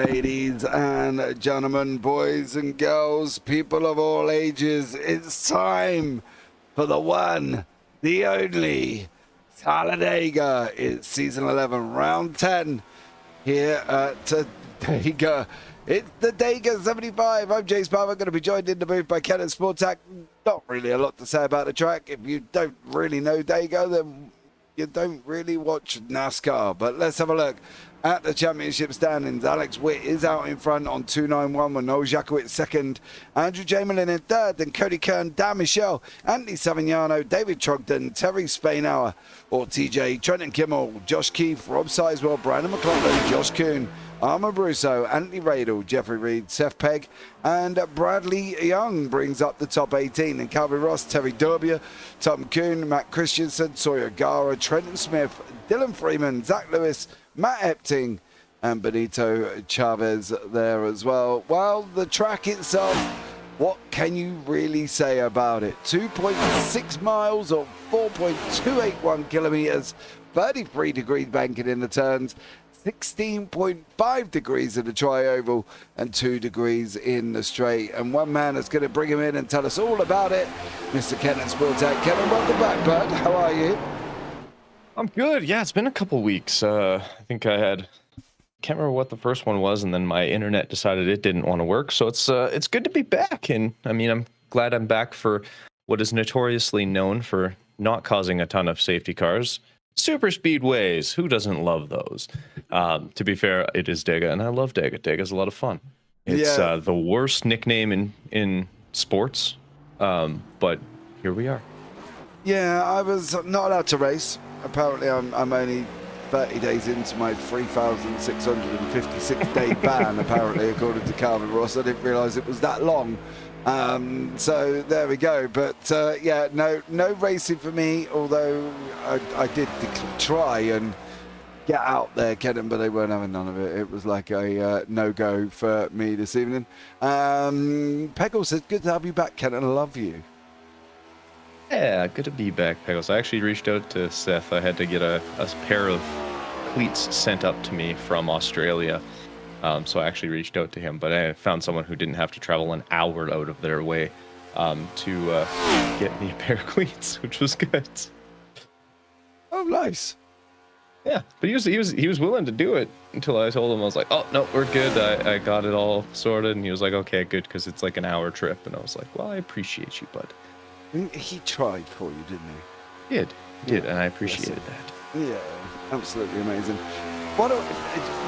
Ladies and gentlemen, boys and girls, people of all ages, it's time for the one, the only Talladega. It's season 11, round 10 here at Talladega. It's the Dega 75. I'm Jace Palmer, going to be joined in the booth by Kenton Sportak. Not really a lot to say about the track. If you don't really know Dega, then you don't really watch NASCAR. But let's have a look at the championship standings. Alex Witt is out in front on 291 with Noel Jacowitz second, Andrew Jamelin in third, then Cody Kern, Dan Michel, Anthony Savignano, David Trogdon, Terry Spainhour, or TJ, Trenton Kimmel, Josh Keefe, Rob Sizewell, Brandon McLaughlin, Josh Kuhn, Armand Brusso, Anthony Radel, Jeffrey Reed, Seth Pegg, and Bradley Young brings up the top 18. And Calvin Ross, Terry Durbia, Tom Kuhn, Matt Christensen, Sawyer Gara, Trenton Smith, Dylan Freeman, Zach Lewis, Matt Epting, and Benito Chavez there as well. Well, the track itself, what can you really say about it? 2.6 miles or 4.281 kilometers, 33 degrees banking in the turns, 16.5 degrees in the tri-oval, and 2 degrees in the straight. And one man that's going to bring him in and tell us all about it, Mr. Kenton Sportak. Kenton, welcome back, bud. How are you? I'm good. Yeah, it's been a couple weeks. I think can't remember what the first one was, and then my internet decided it didn't want to work. So it's good to be back. And I mean, I'm glad I'm back for what is notoriously known for not causing a ton of safety cars. Superspeedways. Who doesn't love those? To be fair, it is Dega, and I love Dega. Dega's a lot of fun. It's the worst nickname in sports, but here we are. Yeah, I was not allowed to race. Apparently, I'm only 30 days into my 3,656 day ban, apparently, according to Calvin Ross. I didn't realise it was that long. So there we go. But yeah, no racing for me, although I did try and get out there, Kenton, but they weren't having none of it. It was like a no-go for me this evening. Peggle said, good to have you back, Kenton. I love you. Yeah, good to be back, Pegos. I actually reached out to Seth. I had to get a pair of cleats sent up to me from Australia. So I actually reached out to him, but I found someone who didn't have to travel an hour out of their way to get me a pair of cleats, which was good. Oh, nice. Yeah, but he was willing to do it until I told him. I was like, oh, no, we're good. I got it all sorted. And he was like, okay, good, because it's like an hour trip. And I was like, well, I appreciate you, bud. He tried for you, didn't he? Did, and I appreciated that. Yeah, absolutely amazing.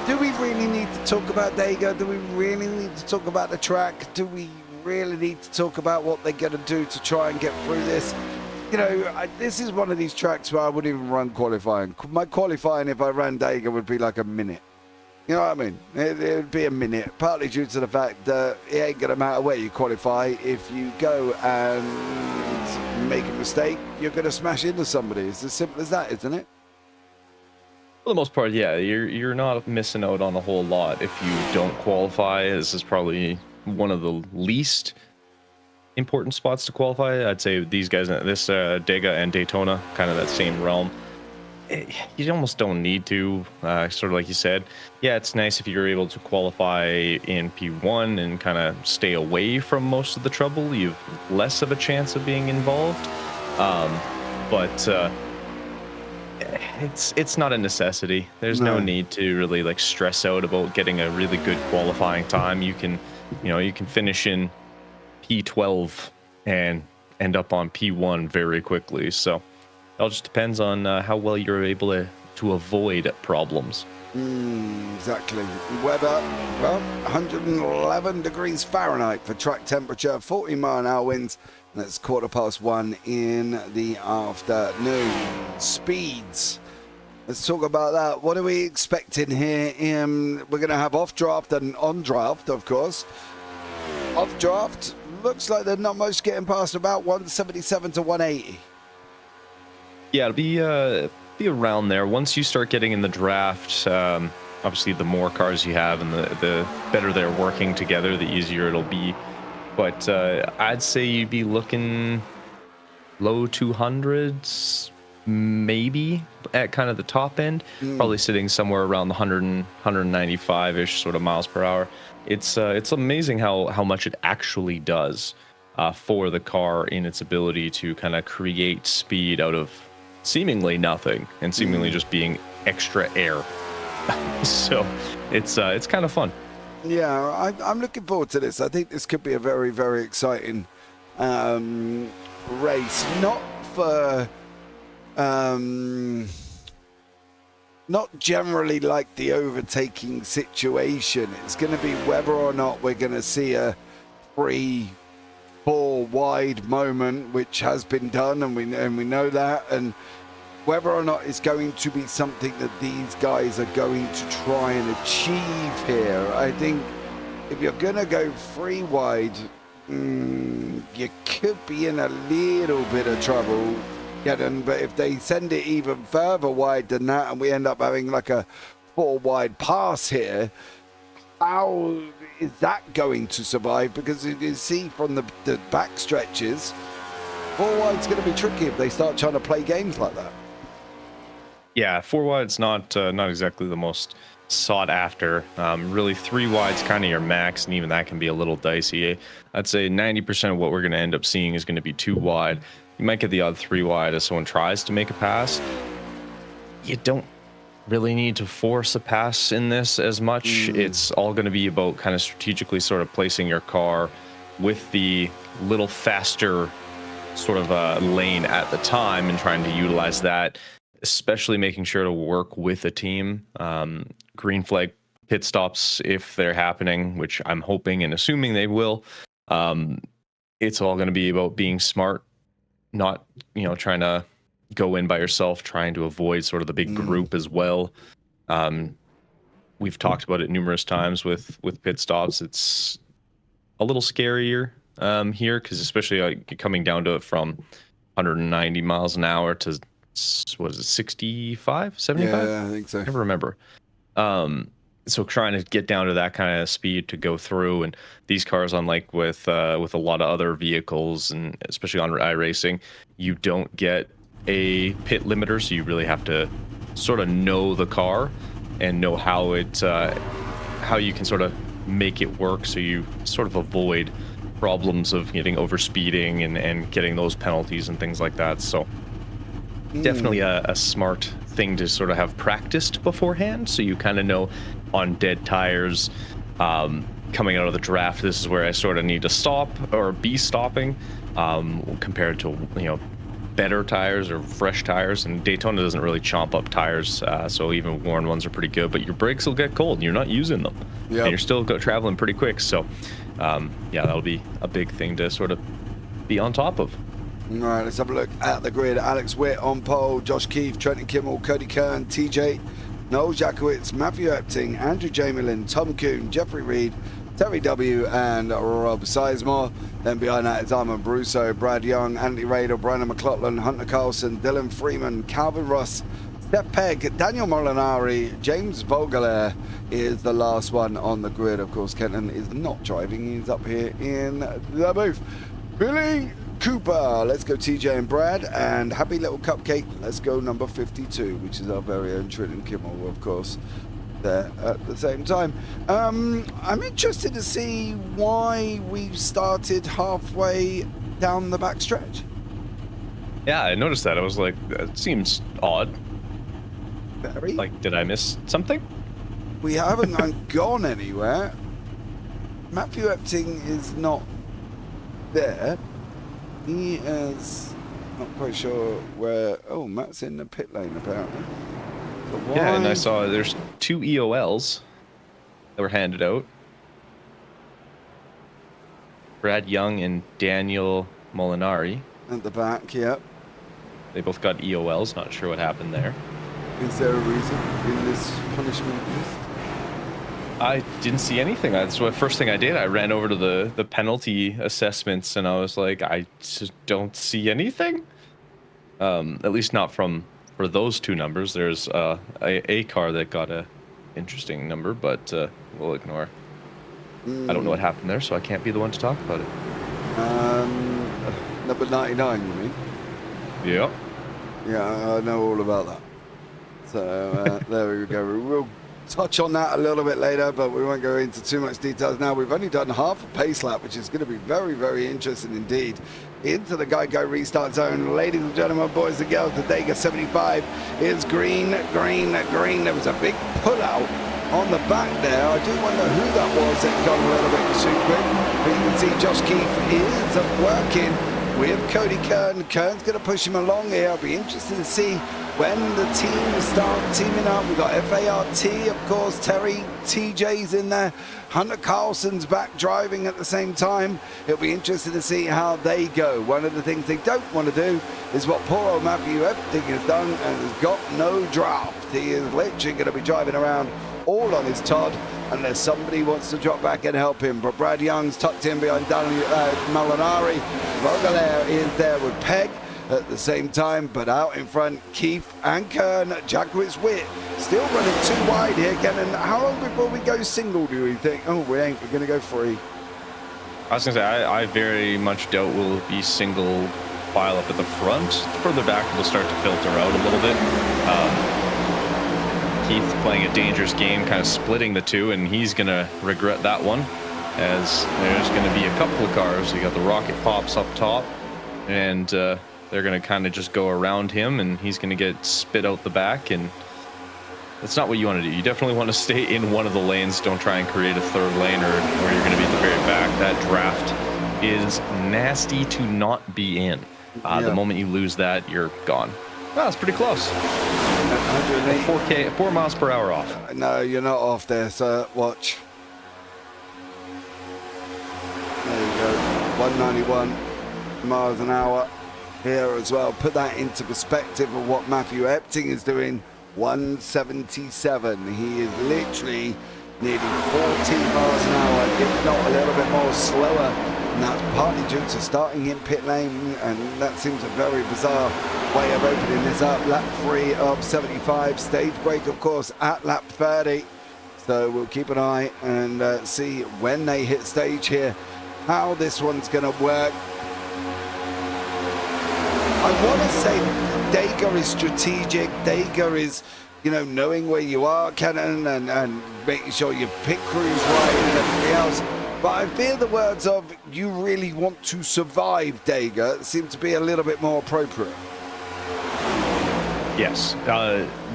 Do we really need to talk about Dega? Do we really need to talk about the track? Do we really need to talk about what they're going to do to try and get through this? You know, this is one of these tracks where I wouldn't even run qualifying. My qualifying, if I ran Dega, would be like a minute. You know what I mean? It would be a minute, partly due to the fact that it ain't going to matter where you qualify. If you go and make a mistake, you're going to smash into somebody. It's as simple as that, isn't it? For the most part, yeah. You're not missing out on a whole lot if you don't qualify. This is probably one of the least important spots to qualify. I'd say these guys, this Dega and Daytona, kind of that same realm. You almost don't need to, sort of like you said. Yeah, it's nice if you're able to qualify in P1 and kind of stay away from most of the trouble. You've less of a chance of being involved. But it's not a necessity. There's no need to really like stress out about getting a really good qualifying time. You can finish in P12 and end up on P1 very quickly. So it all just depends on how well you're able to avoid problems. Exactly. Weather, well, 111 degrees Fahrenheit for track temperature, 40 mile-an-hour winds, and it's 1:15 in the afternoon. Speeds. Let's talk about that. What are we expecting here? We're going to have off-draft and on-draft, of course. Off-draft, looks like they're not much getting past about 177 to 180. Yeah, it'll be around there. Once you start getting in the draft, obviously the more cars you have and the better they're working together, the easier it'll be. But I'd say you'd be looking low 200s, maybe at kind of the top end, probably sitting somewhere around the 100 and 195-ish sort of miles per hour. It's amazing how much it actually does for the car in its ability to kind of create speed out of seemingly nothing and seemingly just being extra air. So it's kind of fun. Yeah, I'm looking forward to this. I think this could be a very, very exciting race. Not for not generally like the overtaking situation. It's going to be whether or not we're going to see a 3-4 wide moment, which has been done, and we know that, and whether or not it's going to be something that these guys are going to try and achieve here. I think if you're going to go 3 wide, you could be in a little bit of trouble, Kenton, but if they send it even further wide than that and we end up having like a 4 wide pass here, how is that going to survive? Because you can see from the back stretches, 4 wide's going to be tricky if they start trying to play games like that. Yeah, 4 wide's not exactly the most sought after. Really, 3 wide's kind of your max, and even that can be a little dicey. I'd say 90% of what we're going to end up seeing is going to be 2 wide. You might get the odd 3 wide as someone tries to make a pass. You don't really need to force a pass in this as much. It's all going to be about kind of strategically sort of placing your car with the little faster sort of lane at the time and trying to utilize that, especially making sure to work with a team. Green flag pit stops, if they're happening, which I'm hoping and assuming they will. It's all going to be about being smart, not, trying to go in by yourself, trying to avoid sort of the big group as well. We've talked about it numerous times with pit stops. It's a little scarier here, because especially coming down to it from 190 miles an hour to, what is it, 65, 75? Yeah, I think so. I never remember. So trying to get down to that kind of speed to go through, and these cars, unlike with a lot of other vehicles, and especially on iRacing, you don't get a pit limiter, so you really have to sort of know the car and know how you can sort of make it work, so you sort of avoid problems of getting overspeeding and getting those penalties and things like that. So definitely a smart thing to sort of have practiced beforehand, so you kind of know on dead tires coming out of the draft, this is where I sort of need to stop or be stopping, compared to better tires or fresh tires. And Daytona doesn't really chomp up tires, so even worn ones are pretty good, but your brakes will get cold and you're not using them. Yep. And you're still traveling pretty quick. So yeah, that'll be a big thing to sort of be on top of. All right, let's have a look at the grid. Alex Witt on pole, Josh Keefe, Trenton Kimmel, Cody Kern, TJ, Noel Jakowitz, Matthew Epting, Andrew Jamelin, Tom Kuhn, Jeffrey Reed, Terry W, and Rob Sizemore. Then behind that is Armand Brusso, Brad Young, Andy Rader, Brandon McLaughlin, Hunter Carlson, Dylan Freeman, Calvin Ross, Steph Pegg, Daniel Molinari, James Vogelair is the last one on the grid. Of course, Kenton is not driving. He's up here in the booth. Billy Cooper, let's go TJ and Brad, and Happy Little Cupcake, let's go number 52, which is our very own Trenton Kimmel, of course, there at the same time. I'm interested to see why we've started halfway down the back stretch. Yeah, I noticed that. I was like, that seems odd. Very. Like, did I miss something? We haven't gone anywhere. Matthew Epting is not there. He is not quite sure where. Oh, Matt's in the pit lane apparently. So why... Yeah, and I saw there's 2 EOLs that were handed out. Brad Young and Daniel Molinari. At the back, yep. They both got EOLs. Not sure what happened there. Is there a reason in this punishment list? I didn't see anything. That's the first thing I did. I ran over to the penalty assessments, and I was like, I just don't see anything. At least not for those 2 numbers. There's a car that got a interesting number, but we'll ignore. I don't know what happened there, so I can't be the one to talk about it. Number 99, you mean? Yep. Yeah, I know all about that. So there we go. We'll touch on that a little bit later, but we won't go into too much details now. We've only done half a pace lap, which is going to be very, very interesting indeed. Into the Geico restart zone. Ladies and gentlemen, boys and girls, the Dega 75 is green, green, green. There was a big pull-out on the back there. I do wonder who that was that got a little bit too quick. But you can see Josh Keefe is working with Cody Kern. Kern's going to push him along here. It'll be interesting to see when the teams start teaming up. We've got FART, of course, Terry TJ's in there. Hunter Carlson's back driving at the same time. It'll be interesting to see how they go. One of the things they don't want to do is what poor old Matthew Epting has done and has got no draft. He is literally going to be driving around all on his Todd unless somebody wants to drop back and help him. But Brad Young's tucked in behind Daniel Molinari. Vogelair is there with Peg at the same time, but out in front, Keith and Kern, Jackwitz Witt, still running too wide here, Kenton. How long before we go single, do we think? Oh, we ain't. We're going to go free. I was going to say, I very much doubt we'll be single file up at the front. Further back, we'll start to filter out a little bit. Keith playing a dangerous game, kind of splitting the two, and he's going to regret that one, as there's going to be a couple of cars. You got the Rocket Pops up top, and they're going to kind of just go around him, and he's going to get spit out the back, and that's not what you want to do. You definitely want to stay in one of the lanes. Don't try and create a third lane or you're going to be at the very back. That draft is nasty to not be in. The moment you lose that, you're gone. Oh, that's pretty close. 4 miles per hour off. No, you're not off there, sir. Watch. There you go. 191 miles an hour here as well. Put that into perspective of what Matthew Epting is doing. 177. He is literally nearly 14 miles an hour, if not a little bit more slower. And that's partly due to starting in pit lane, and that seems a very bizarre way of opening this up. Lap 3 of 75. Stage break, of course, at lap 30. So we'll keep an eye and see when they hit stage here, how this one's going to work. I want to say Dega is strategic. Dega is, you know, knowing where you are, Kenton, and making sure your pit crew's right and everything else. But I fear the words of "you really want to survive, Dega" seem to be a little bit more appropriate. Yes.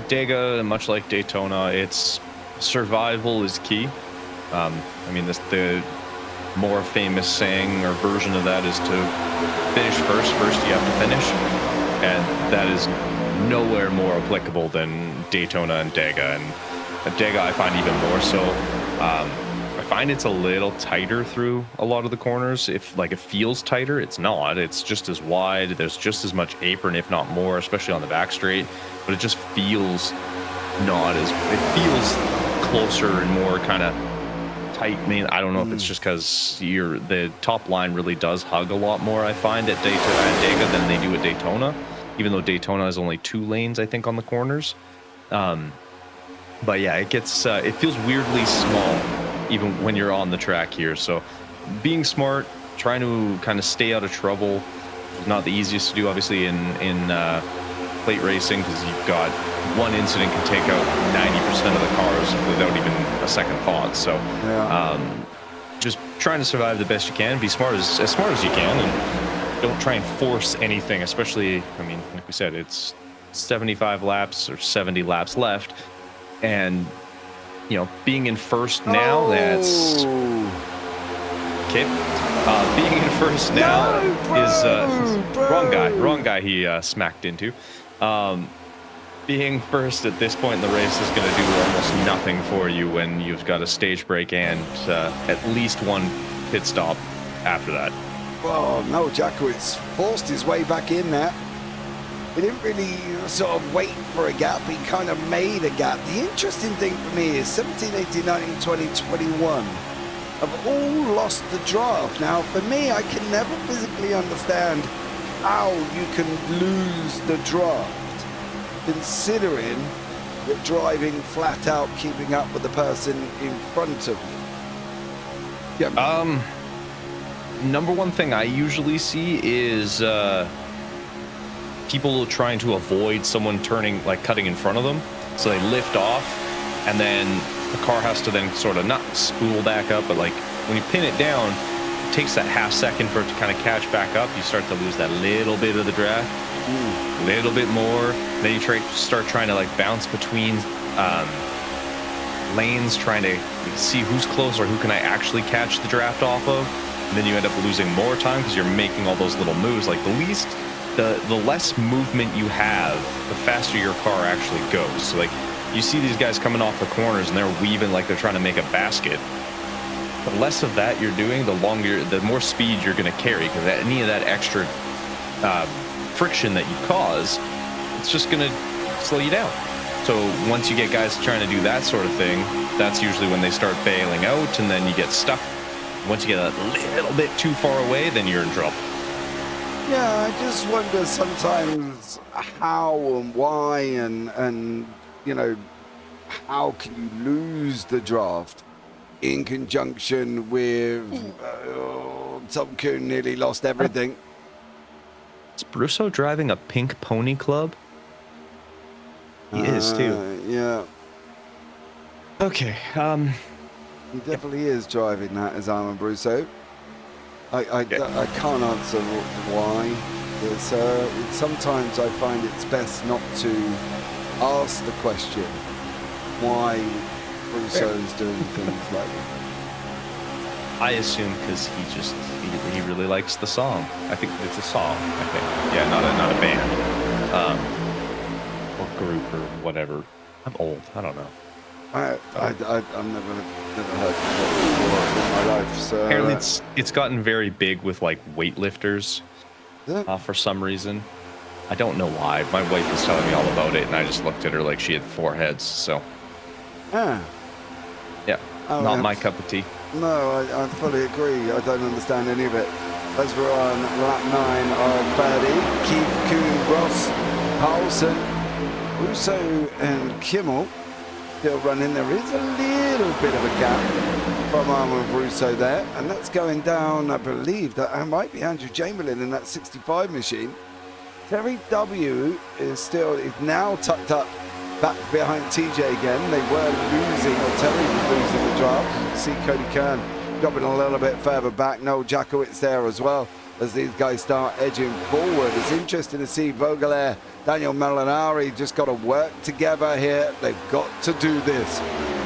Dega, much like Daytona, it's survival is key. I mean, the more famous saying or version of that is to finish first. First, you have to finish. And that is nowhere more applicable than Daytona and Dega. And Dega, I find even more so. I find it's a little tighter through a lot of the corners. If like it feels tighter, it's not. It's just as wide. There's just as much apron, if not more, especially on the back straight. But it just feels not as. It feels closer and more kind of tight. I mean, I don't know if it's just because the top line really does hug a lot more. I find at Dega than they do at Daytona, even though Daytona has only 2 lanes, I think, on the corners. But yeah, it feels weirdly small, even when you're on the track here. So being smart, trying to kind of stay out of trouble, not the easiest to do, obviously, in plate racing, because you've got one incident can take out 90% of the cars without even a second thought. So just trying to survive the best you can, be smart as smart as you can, and don't try and force anything, especially, I mean, like we said, it's 75 laps or 70 laps left, and you know, being in first now, that's okay. Being in first now is wrong guy he smacked into. Being first at this point in the race is going to do almost nothing for you when you've got a stage break and at least one pit stop after that. Well, no, Jackwitz forced his way back in there. He didn't really sort of wait for a gap. He kind of made a gap. The interesting thing for me is 17, 18, 19, 20, 21 have all lost the draft. Now, for me, I can never physically understand how you can lose the draft, considering you're driving flat out, keeping up with the person in front of you. Yeah. Number one thing I usually see is people trying to avoid someone cutting in front of them. So they lift off, and then the car has to then sort of not spool back up, but like when you pin it down, it takes that half second for it to kind of catch back up. You start to lose that little bit of the draft, a little bit more. Then you start trying to like bounce between lanes, trying to see who's closer, who can I actually catch the draft off of. And then you end up losing more time because you're making all those little moves. Like the less movement you have, the faster your car actually goes. So like you see these guys coming off the corners and they're weaving like they're trying to make a basket. The less of that you're doing, the more speed you're going to carry, because any of that extra friction that you cause, it's just going to slow you down. So once you get guys trying to do that sort of thing, that's usually when they start bailing out, and then you get stuck. Once you get a little bit too far away, then you're in trouble. Yeah, I just wonder sometimes how and why and you know, how can you lose the draft in conjunction with Tom Kuhn nearly lost everything. Is Brusso driving a pink pony club? He is too. Yeah. Okay. He definitely is driving that as Armand Brusso. I can't answer why. Sometimes I find it's best not to ask the question why Brusso's doing things like that. I assume because he really likes the song. I think it's a song. I think, yeah, not a band, or group or whatever. I'm old. I don't know. I've never heard it before in my life. So apparently, it's gotten very big with like weightlifters. Yeah. For some reason. I don't know why. My wife was telling me all about it, and I just looked at her like she had 4 heads. So. Yeah. Yeah. Not my cup of tea. No, I fully agree. I don't understand any of it. As we're on lap 9 of Birdie, Keith, Kuhn, Ross, Carlson, Russo, and Kimmel still running. There is a little bit of a gap from Armand Brusso there, and that's going down. I believe that might be Andrew Chamberlain in that 65 machine. Terry W is now tucked up back behind TJ again. They were losing, or Terry was losing the draft. You can see Cody Kern dropping a little bit further back. Noel Jakowitz there as well as these guys start edging forward. It's interesting to see Vogelair, Daniel Molinari just got to work together here. They've got to do this.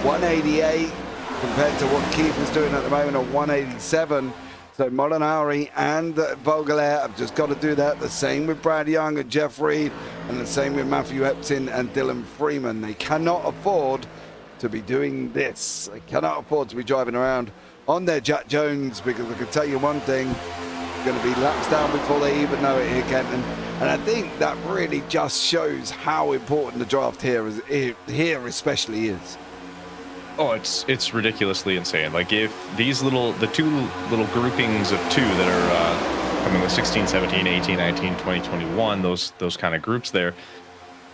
188 compared to what Keith is doing at the moment at 187. So Molinari and Vogelair have just got to do that. The same with Brad Young and Jeff Reed, and the same with Matthew Epton and Dylan Freeman. They cannot afford to be doing this. They cannot afford to be driving around on their Jack Jones, because I can tell you one thing, going to be laps down before they even know it here, Kenton. And I think that really just shows how important the draft here especially is. Oh, it's ridiculously insane. Like if the two little groupings of 2 that are coming with 16, 17, 18, 19, 20, 21, those kind of groups there,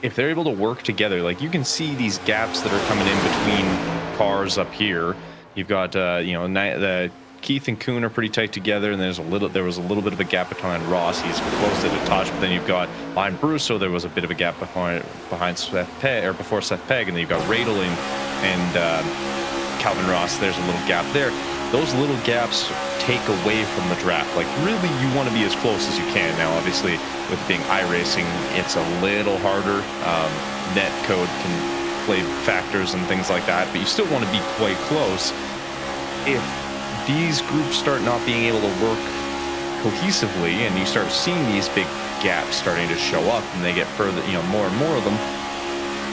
if they're able to work together, like you can see these gaps that are coming in between cars up here. You've got the Keith and Kuhn are pretty tight together, and there was a little bit of a gap behind Ross. He's close to the touch, but then you've got behind Brusso, there was a bit of a gap behind Seth Pegg, or before Seth Pegg, and then you've got Radel and Calvin Ross. There's a little gap there. Those little gaps take away from the draft. Like really, you want to be as close as you can. Now, obviously, with being iRacing, it's a little harder. Net code can play factors and things like that, but you still want to be quite close. If these groups start not being able to work cohesively, and you start seeing these big gaps starting to show up, and they get further, more and more of them,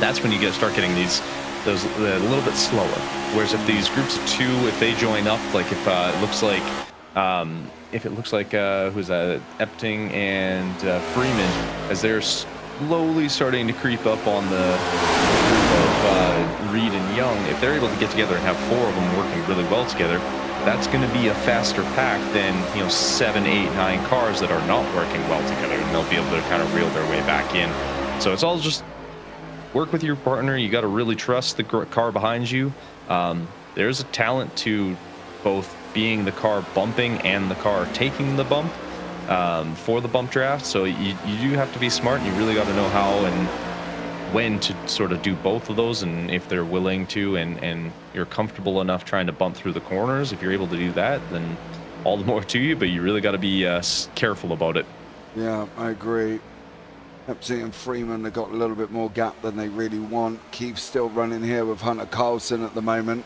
that's when you start getting those a little bit slower. Whereas if these groups of 2, if they join up, like if it looks like who's that, Epting and Freeman, as they're slowly starting to creep up on the group of Reed and Young, if they're able to get together and have 4 of them working really well together, that's going to be a faster pack than 7, 8, 9 cars that are not working well together, and they'll be able to kind of reel their way back in. So it's all just work with your partner. You got to really trust the car behind you. There's a talent to both being the car bumping and the car taking the bump. for the bump draft. So you do have to be smart, and you really got to know how and when to sort of do both of those, and if they're willing to, and you're comfortable enough trying to bump through the corners. If you're able to do that, then all the more to you, but you really got to be careful about it. Yeah, I agree. Epstein and Freeman have got a little bit more gap than they really want. Keith's still running here with Hunter Carlson at the moment.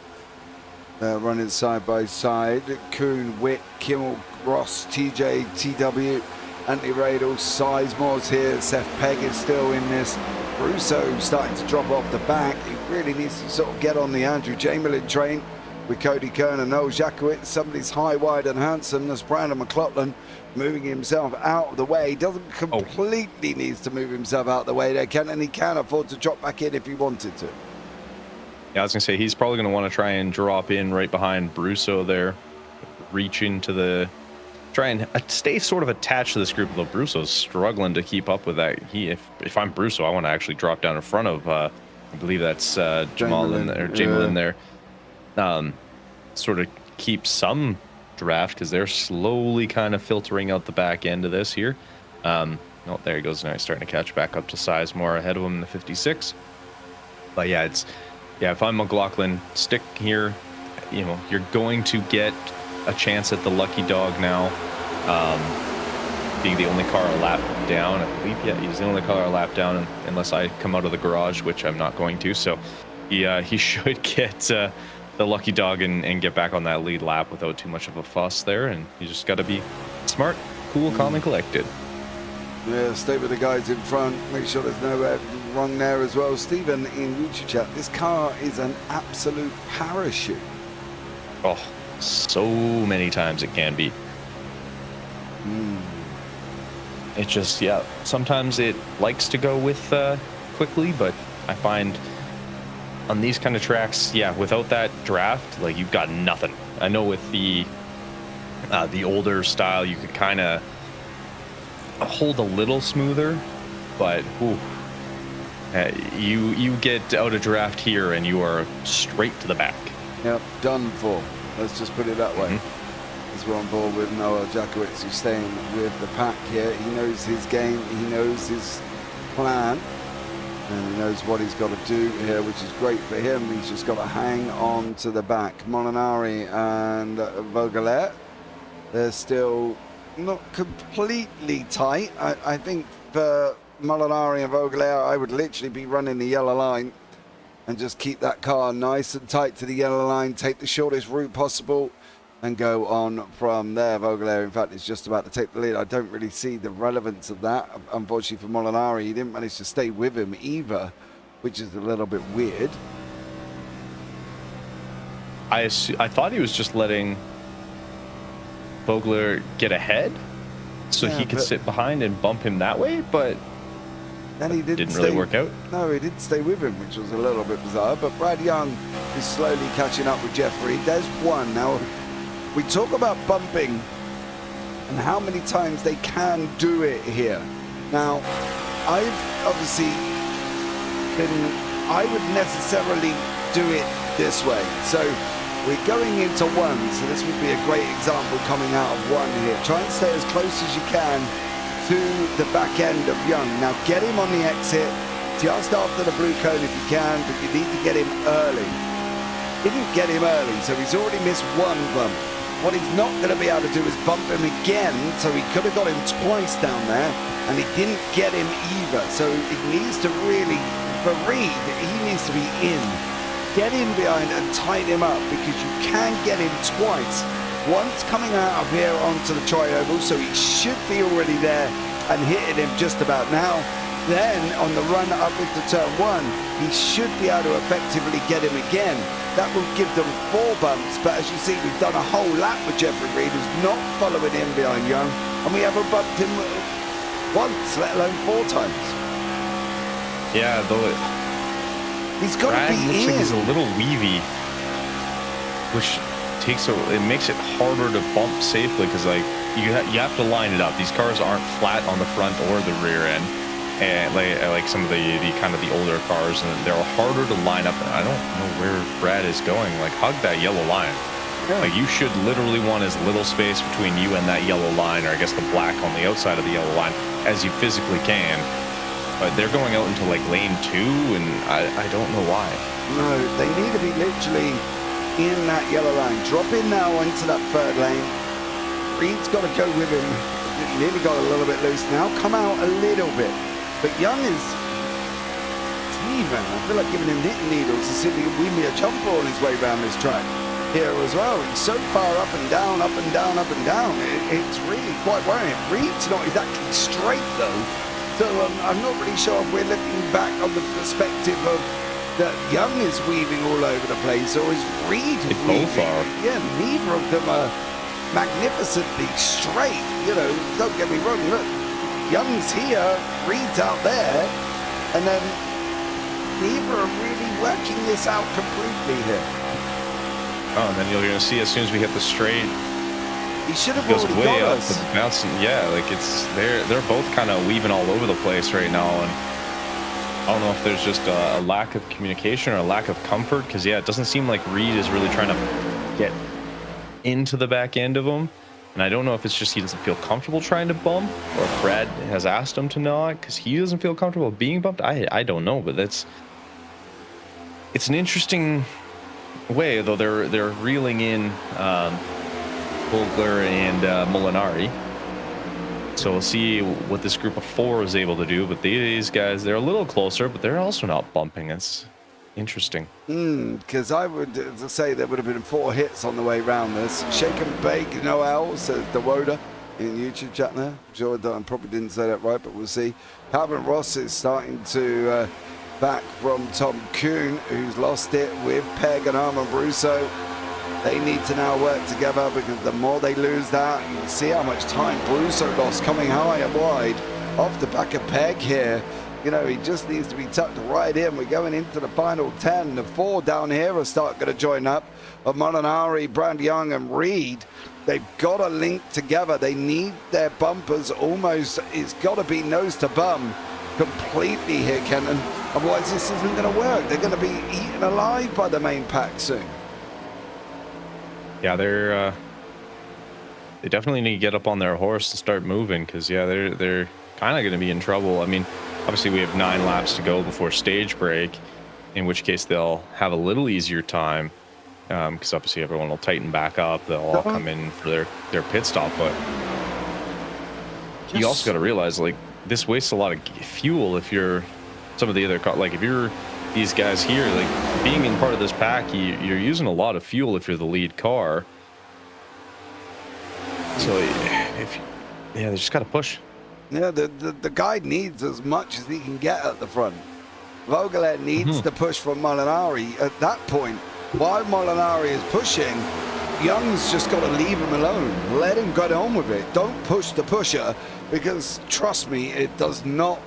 They're running side by side. Kuhn, Witt, Kimmel, Ross, TJ, TW, Anthony Radel, Sizemore's here. Seth Pegg is still in this. Russo starting to drop off the back. He really needs to sort of get on the Andrew Jamelin train with Cody Kern and Noel Jacowitz. Somebody's high, wide and handsome. There's Brandon McLaughlin moving himself out of the way. He doesn't completely needs to move himself out of the way there, Kenton, and he can afford to drop back in if he wanted to. Yeah, I was going to say, he's probably going to want to try and drop in right behind Brusso there, reach into the... try and stay sort of attached to this group, though Brusso's struggling to keep up with that. If I'm Brusso, I want to actually drop down in front of, I believe that's Jamal or Jamelin there. Sort of keep some draft, because they're slowly kind of filtering out the back end of this here. Oh, there he goes. Now he's starting to catch back up to Sizemore ahead of him in the 56. But yeah, if I'm McLaughlin, stick here. You know, you're going to get a chance at the lucky dog now, being the only car a lap down. I believe, yeah, he's the only car a lap down, unless I come out of the garage, which I'm not going to. So he should get the lucky dog and get back on that lead lap without too much of a fuss there. And you just got to be smart, cool, calm, and collected. Yeah, stay with the guys in front. Make sure there's no wrong there as well. Stephen in YouTube chat, this car is an absolute parachute. Oh, so many times it can be. It just, yeah, sometimes it likes to go with quickly, but I find on these kind of tracks, yeah, without that draft, like, you've got nothing. I know with the older style, you could kind of hold a little smoother, but you get out of draft here and you are straight to the back. Yep, done for. Let's just put it that way. As we're on board with Noah Jacowitz, who's staying with the pack here. He knows his game, he knows his plan, and he knows what he's got to do here, which is great for him. He's just got to hang on to the back. Molinari and Vogelaar, they're still not completely tight. I think for Molinari and Vogelaar, I would literally be running the yellow line and just keep that car nice and tight to the yellow line, take the shortest route possible, and go on from there. Vogelaar, in fact, is just about to take the lead. I don't really see the relevance of that. Unfortunately for Molinari, he didn't manage to stay with him either, which is a little bit weird. I thought he was just letting Vogelaar get ahead so he could sit behind and bump him that way, but then he didn't really work out. No, he didn't stay with him, which was a little bit bizarre. But Brad Young is slowly catching up with Jeffrey. There's one. Now, we talk about bumping and how many times they can do it here. Now, I've obviously I would necessarily do it this way. So we're going into one, so this would be a great example coming out of one here. Try and stay as close as you can to the back end of Young. Now get him on the exit, just after the blue cone if you can, but you need to get him early. Didn't get him early, so he's already missed one bump. What he's not going to be able to do is bump him again, so he could have got him twice down there, and he didn't get him either. So he needs to really, for Reed, he needs to be in. Get him behind and tighten him up, because you can get him twice. Once coming out of here onto the tri-oval, so he should be already there and hitting him just about now. Then on the run up into turn one, he should be able to effectively get him again. That will give them 4 bumps, but as you see, we've done a whole lap with Jeffrey Reed, who's not following him behind Young, and we haven't bumped him once, let alone 4 times. Yeah, though he's got to be looks in. like he's a little weavy, which it makes it harder to bump safely, because like you have to line it up. These cars aren't flat on the front or the rear end, and like some of the kind of the older cars, and they're harder to line up. I don't know where Brad is going. Like, hug that yellow line. Yeah. Like, you should literally want as little space between you and that yellow line, or I guess the black on the outside of the yellow line, as you physically can. But they're going out into like lane 2, and I don't know why. No, they need to be literally in that yellow line. Drop in now into that third lane. Reed's got to go with him. Nearly got a little bit loose now. Come out a little bit. But Young is even. I feel like giving him knitting needles to see if he can win me a jumper on his way around this track here as well. He's so far up and down, up and down, up and down. It's really quite worrying. Reed's not exactly straight though. So I'm not really sure if we're looking back on the perspective of that Young is weaving all over the place, or is Reed They weaving? both are. Yeah, neither of them are magnificently straight. You know, don't get me wrong. Look, Young's here, Reed's out there, and then neither are really working this out completely here. Oh, and then you're going to see as soon as we hit the straight, He should have goes already way got up, us. but bouncing. Yeah, like they're both kind of weaving all over the place right now, and I don't know if there's just a lack of communication or a lack of comfort, because yeah, it doesn't seem like Reed is really trying to get into the back end of him, and I don't know if it's just he doesn't feel comfortable trying to bump, or if Brad has asked him to not because he doesn't feel comfortable being bumped. I don't know, but it's an interesting way, though. They're reeling in Vogler and Molinari. So we'll see what this group of 4 is able to do. But these guys, they're a little closer, but they're also not bumping. It's interesting. Because I would say there would have been 4 hits on the way round this. Shake and bake, Noel, says the Woda in YouTube chat there. I'm sure I probably didn't say that right, but we'll see. Calvin Ross is starting to back from Tom Kuhn, who's lost it with Peg and Armand Brusso. They need to now work together, because the more they lose that, you can see how much time Brusso lost coming high and wide off the back of Peg here. You know, he just needs to be tucked right in. We're going into the final 10. The 4 down here are going to join up of Molinari, Brad Young and Reed. They've got to link together. They need their bumpers almost. It's got to be nose to bum completely here, Kenton. Otherwise, this isn't going to work. They're going to be eaten alive by the main pack soon. Yeah, they definitely need to get up on their horse and start moving, because yeah, they're kind of going to be in trouble. I mean, obviously we have 9 laps to go before stage break, in which case they'll have a little easier time, because obviously everyone will tighten back up. They'll all come in for their pit stop, but you also got to realize, like, this wastes a lot of fuel if you're some of the other like if you're these guys here, like, being in part of this pack, you're using a lot of fuel if you're the lead car. So they just got to push. Yeah, the guy needs as much as he can get at the front. Vogler needs to push for Molinari at that point. While Molinari is pushing, Young's just got to leave him alone. Let him get on with it. Don't push the pusher, because trust me, it does not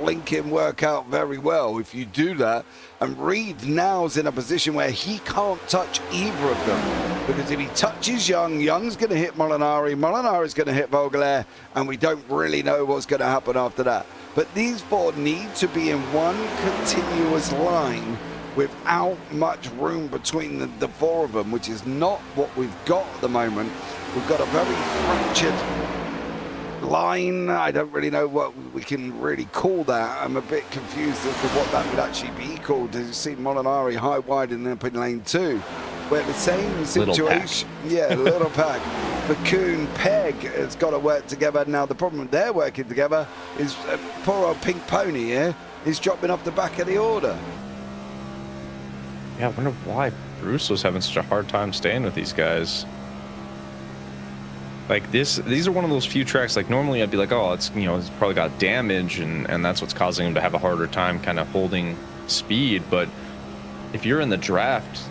link him work out very well if you do that. And Reed now's in a position where he can't touch either of them, because if he touches Young, Young's going to hit Molinari, Molinari's going to hit Vogler, and we don't really know what's going to happen after that. But these 4 need to be in one continuous line without much room between the 4 of them, which is not what we've got at the moment. We've got a very fractured line. I don't really know what we can really call that. I'm a bit confused as to what that would actually be called. As you see Molinari high wide and up in lane 2, where the same situation, little pack. The Kuhn Peg has got to work together. Now the problem with they're working together is poor old Pink Pony here is dropping off the back of the order. Yeah, I wonder why Bruce was having such a hard time staying with these guys. Like these are one of those few tracks, like normally I'd be like, oh, it's probably got damage and that's what's causing him to have a harder time kind of holding speed. But if you're in the draft,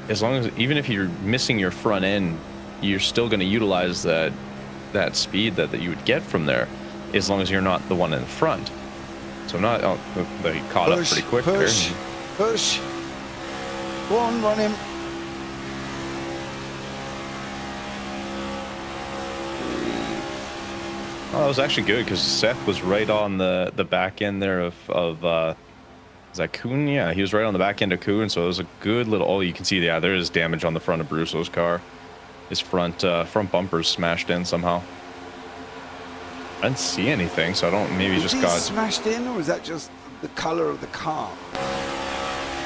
as long as, even if you're missing your front end, you're still going to utilize that speed that you would get from there, as long as you're not the one in front. So they caught up pretty quick there. Push. Go on, run him. Oh, that was actually good, because Seth was right on the back end there of is that Kuhn? Yeah, he was right on the back end of Kuhn, so it was a good little. Oh, you can see, yeah, there is damage on the front of Brusso's car. his front bumper's smashed in somehow. I didn't see anything, so I don't. Maybe Is just he got smashed in, or is that just the color of the car?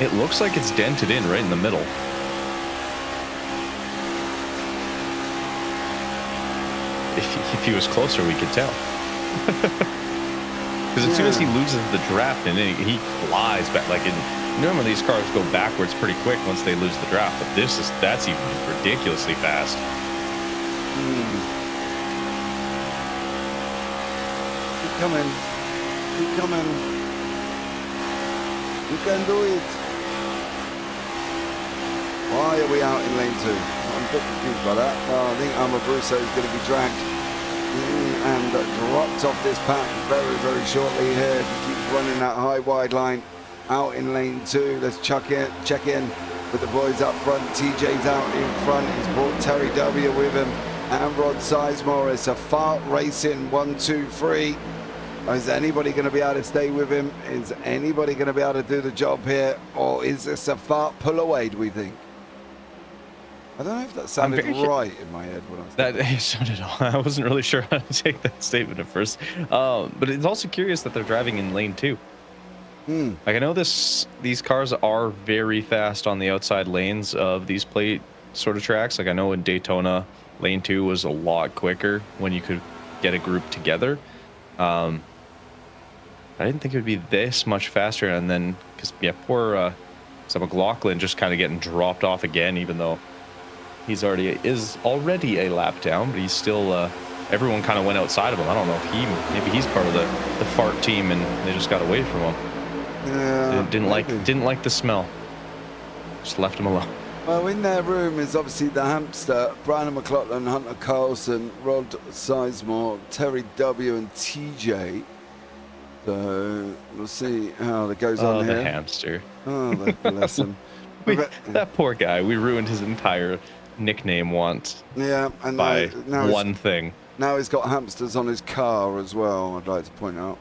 It looks like it's dented in right in the middle. If he was closer, we could tell. Because as soon as he loses the draft, and then he flies back. Like normally these cars go backwards pretty quick once they lose the draft, but that's even ridiculously fast. Keep coming. Keep coming. You can do it. Why are we out in lane 2? I'm a bit confused by that. I think Amabruso is going to be dragged and dropped off this pack very, very shortly here. He keeps running that high wide line out in lane 2. Let's check in with the boys up front. TJ's out in front. He's brought Terry W with him and Rod Sizemore. It's a Fart Racing 1, 2, 3. Is anybody going to be able to stay with him? Is anybody going to be able to do the job here? Or is this a Fart pull away, do we think? I don't know if that sounded right in my head when I was that sounded. I wasn't really sure how to take that statement at first, but it's also curious that they're driving in lane 2. Like I know these cars are very fast on the outside lanes of these plate sort of tracks. Like I know in Daytona, lane 2 was a lot quicker when you could get a group together. I didn't think it would be this much faster, and then because poor so McLaughlin just kind of getting dropped off again, even though he's already a lap down, but he's still everyone kind of went outside of him. I don't know if maybe he's part of the fart team and they just got away from him. Yeah, didn't like the smell. Just left him alone. Well, in their room is obviously the hamster, Brian McLaughlin, Hunter Carlson, Rod Sizemore, Terry W and TJ. So we'll see how that goes on here. The hamster. Oh, bless him. That poor guy. We ruined his entire nickname once. Yeah, and by now one thing. Now he's got hamsters on his car as well, I'd like to point out.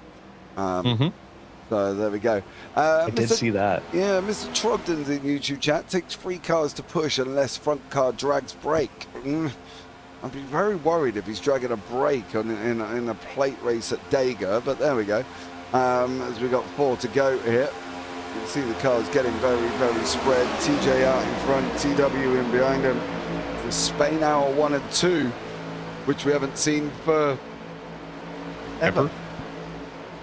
So there we go. I did see that. Yeah, Mr. Trogdon's in YouTube chat. Takes 3 cars to push unless front car drags brake. I'd be very worried if he's dragging a brake in a plate race at Dega, but there we go. As we got 4 to go here. You can see the cars getting very, very spread. TJ out in front, TW in behind him. The Spain Hour 1 and 2, which we haven't seen for ever.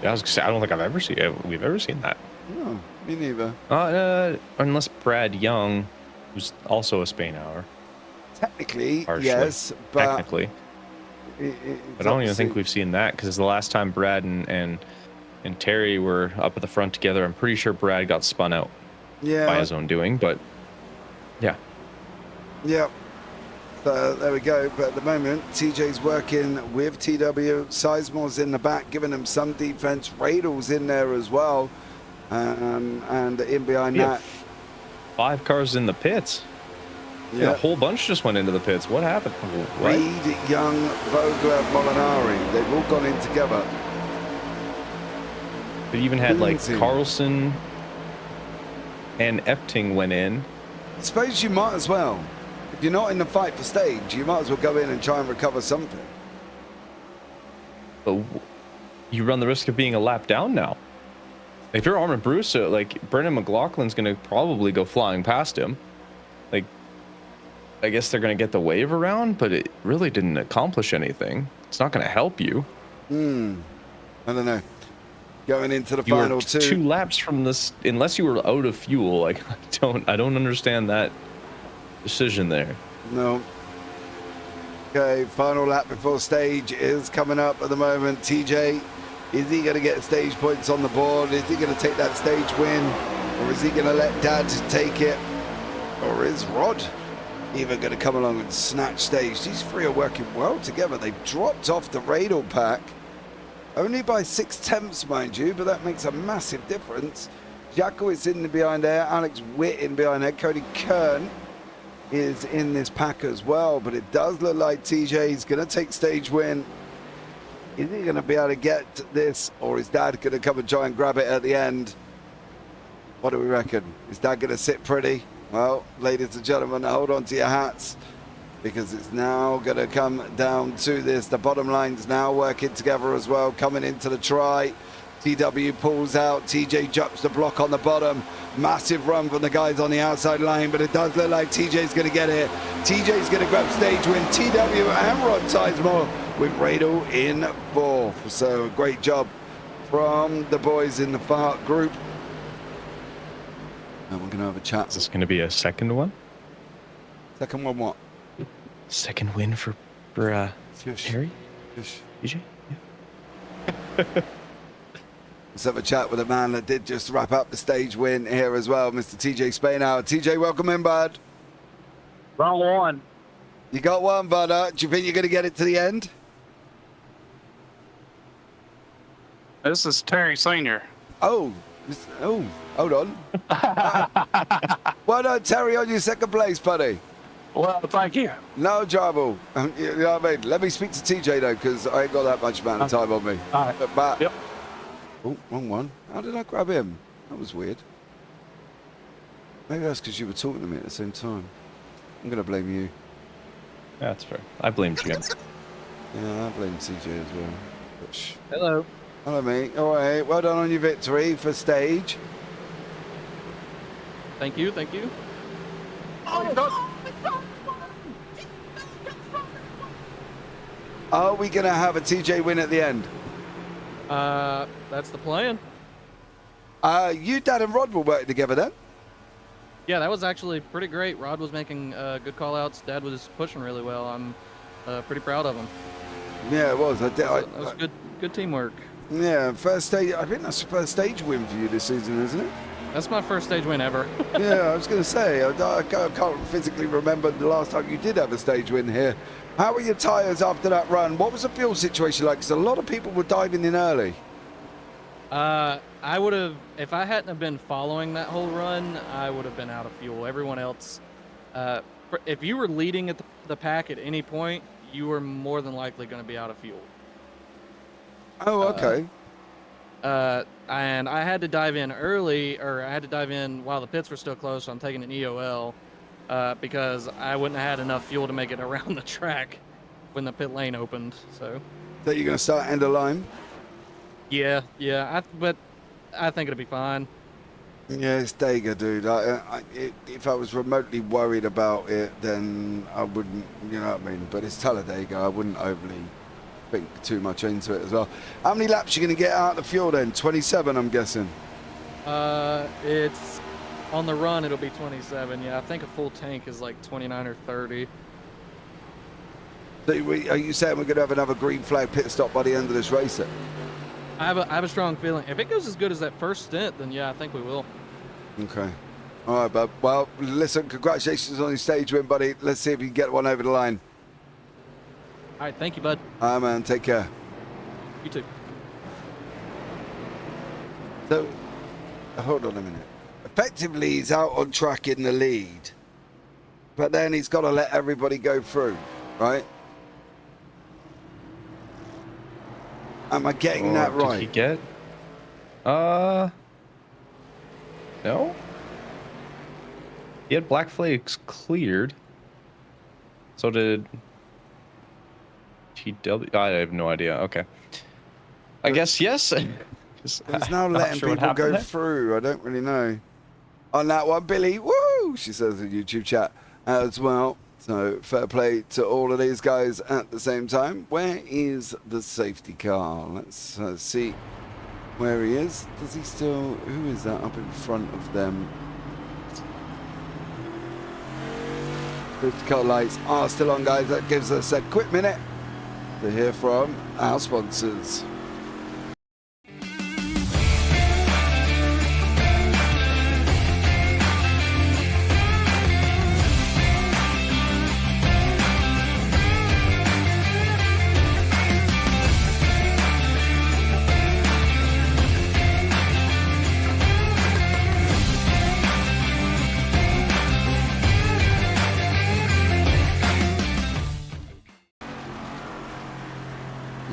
Yeah, I was gonna say, I don't think we've ever seen that. No, me neither. Unless Brad Young, who's also a Spain Hour. Technically, Partially. yes, but technically. But I don't even think we've seen that, because the last time Brad and Terry were up at the front together, I'm pretty sure Brad got spun out by his own doing, but yeah. Yeah. So there we go. But at the moment, TJ's working with TW. Sizemore's in the back, giving him some defense. Radle's in there as well. And in behind that. 5 cars in the pits. Yeah, a whole bunch just went into the pits. What happened? What? Reed, Young, Vogler, Molinari. They've all gone in together. They even had like Carlson and Epting went in. I suppose you might as well. If you're not in the fight for stage, you might as well go in and try and recover something. But you run the risk of being a lap down now. If you're Armin Bruce, like Brendan McLaughlin's going to probably go flying past him. Like, I guess they're going to get the wave around, but it really didn't accomplish anything. It's not going to help you. I don't know. Going into the final 2 laps from this, unless you were out of fuel. Like, I don't understand that decision there. No. Okay, final lap before stage is coming up at the moment. TJ, is he going to get stage points on the board? Is he going to take that stage win? Or is he going to let Dad take it? Or is Rod even going to come along and snatch stage? These 3 are working well together. They've dropped off the Radle pack. Only by 6/10, mind you, but that makes a massive difference. Jakowitz in behind there. Alex Witt in behind there. Cody Kern is in this pack as well, but it does look like TJ is going to take stage win. Is he going to be able to get this, or is Dad going to come and try and grab it at the end? What do we reckon? Is Dad going to sit pretty? Well, ladies and gentlemen, hold on to your hats. because it's now going to come down to this. The bottom line's now working together as well, coming into the try. TW pulls out, TJ jumps the block on the bottom. Massive run from the guys on the outside line, but it does look like TJ's going to get it. TJ's going to grab stage win. TW and Rod Sizemore with Radel in fourth. So great job from the boys in the Fart group. And we're going to have a chat. Is this going to be a second one? Second one what? Second win for Harry? Shush. DJ? Yeah. Let's have a chat with a man that did just wrap up the stage win here as well, Mr. TJ Spainhour. TJ, welcome in, bud. Round one. You got one, bud. Do you think you're going to get it to the end? This is Terry Sr. Oh, hold on. Well done, Terry, on your second place, buddy. Well, thank you. No trouble. You know what I mean? Let me speak to TJ, though, because I ain't got that much amount of time on me. All right. But, Yep. oh, wrong one. How did I grab him? That was weird. Maybe that's because you were talking to me at the same time. I'm going to blame you. That's fair. I blame Jim. Yeah, I blame TJ as well. Hello. Hello, mate. All right. Well done on your victory for stage. Thank you, thank you. Are we going to have a TJ win at the end? That's the plan. You, Dad, and Rod were working together then? Yeah, that was actually pretty great. Rod was making good call-outs. Dad was pushing really well. I'm pretty proud of him. Yeah, it was. That was good teamwork. Yeah, first stage. I think that's the first stage win for you this season, isn't it? That's my first stage win ever. Yeah, I was going to say, I can't physically remember the last time you did have a stage win here. How were your tyres after that run? What was the fuel situation like? Because a lot of people were diving in early. I would have, if I hadn't have been following that whole run, I would have been out of fuel. Everyone else, if you were leading at the pack at any point, you were more than likely going to be out of fuel. Oh, okay. And I had to dive in early, or I had to dive in while the pits were still closed, so I'm taking an EOL, because I wouldn't have had enough fuel to make it around the track when the pit lane opened, so. So you're going to start end of line? Yeah, but I think it'll be fine. Yeah, it's Dega, dude. If I was remotely worried about it, then I wouldn't, you know what I mean? But it's Talladega. I wouldn't overly think too much into it as well. How many laps are you going to get out of the fuel then? 27, I'm guessing. It's on the run. It'll be 27. Yeah, I think a full tank is like 29 or 30. So are you saying we're going to have another green flag pit stop by the end of this race then? I have a strong feeling. If it goes as good as that first stint, then yeah, I think we will. Okay. All right, bud. Well, listen, congratulations on your stage win, buddy. Let's see if you can get one over the line. All right, thank you, bud. All right, man. Take care. You too. So, hold on a minute. Effectively, he's out on track in the lead, but then he's got to let everybody go through, right? Am I getting that right? Did he get? No. He had black flags cleared. So did TW. I have no idea. Okay. I guess yes. He's now letting people go through. I don't really know. On that one, Billy, woo! She says in YouTube chat as well. So fair play to all of these guys at the same time. Where is the safety car? Let's see where he is. Does he still? Who is that up in front of them? Safety car lights are still on, guys. That gives us a quick minute to hear from our sponsors.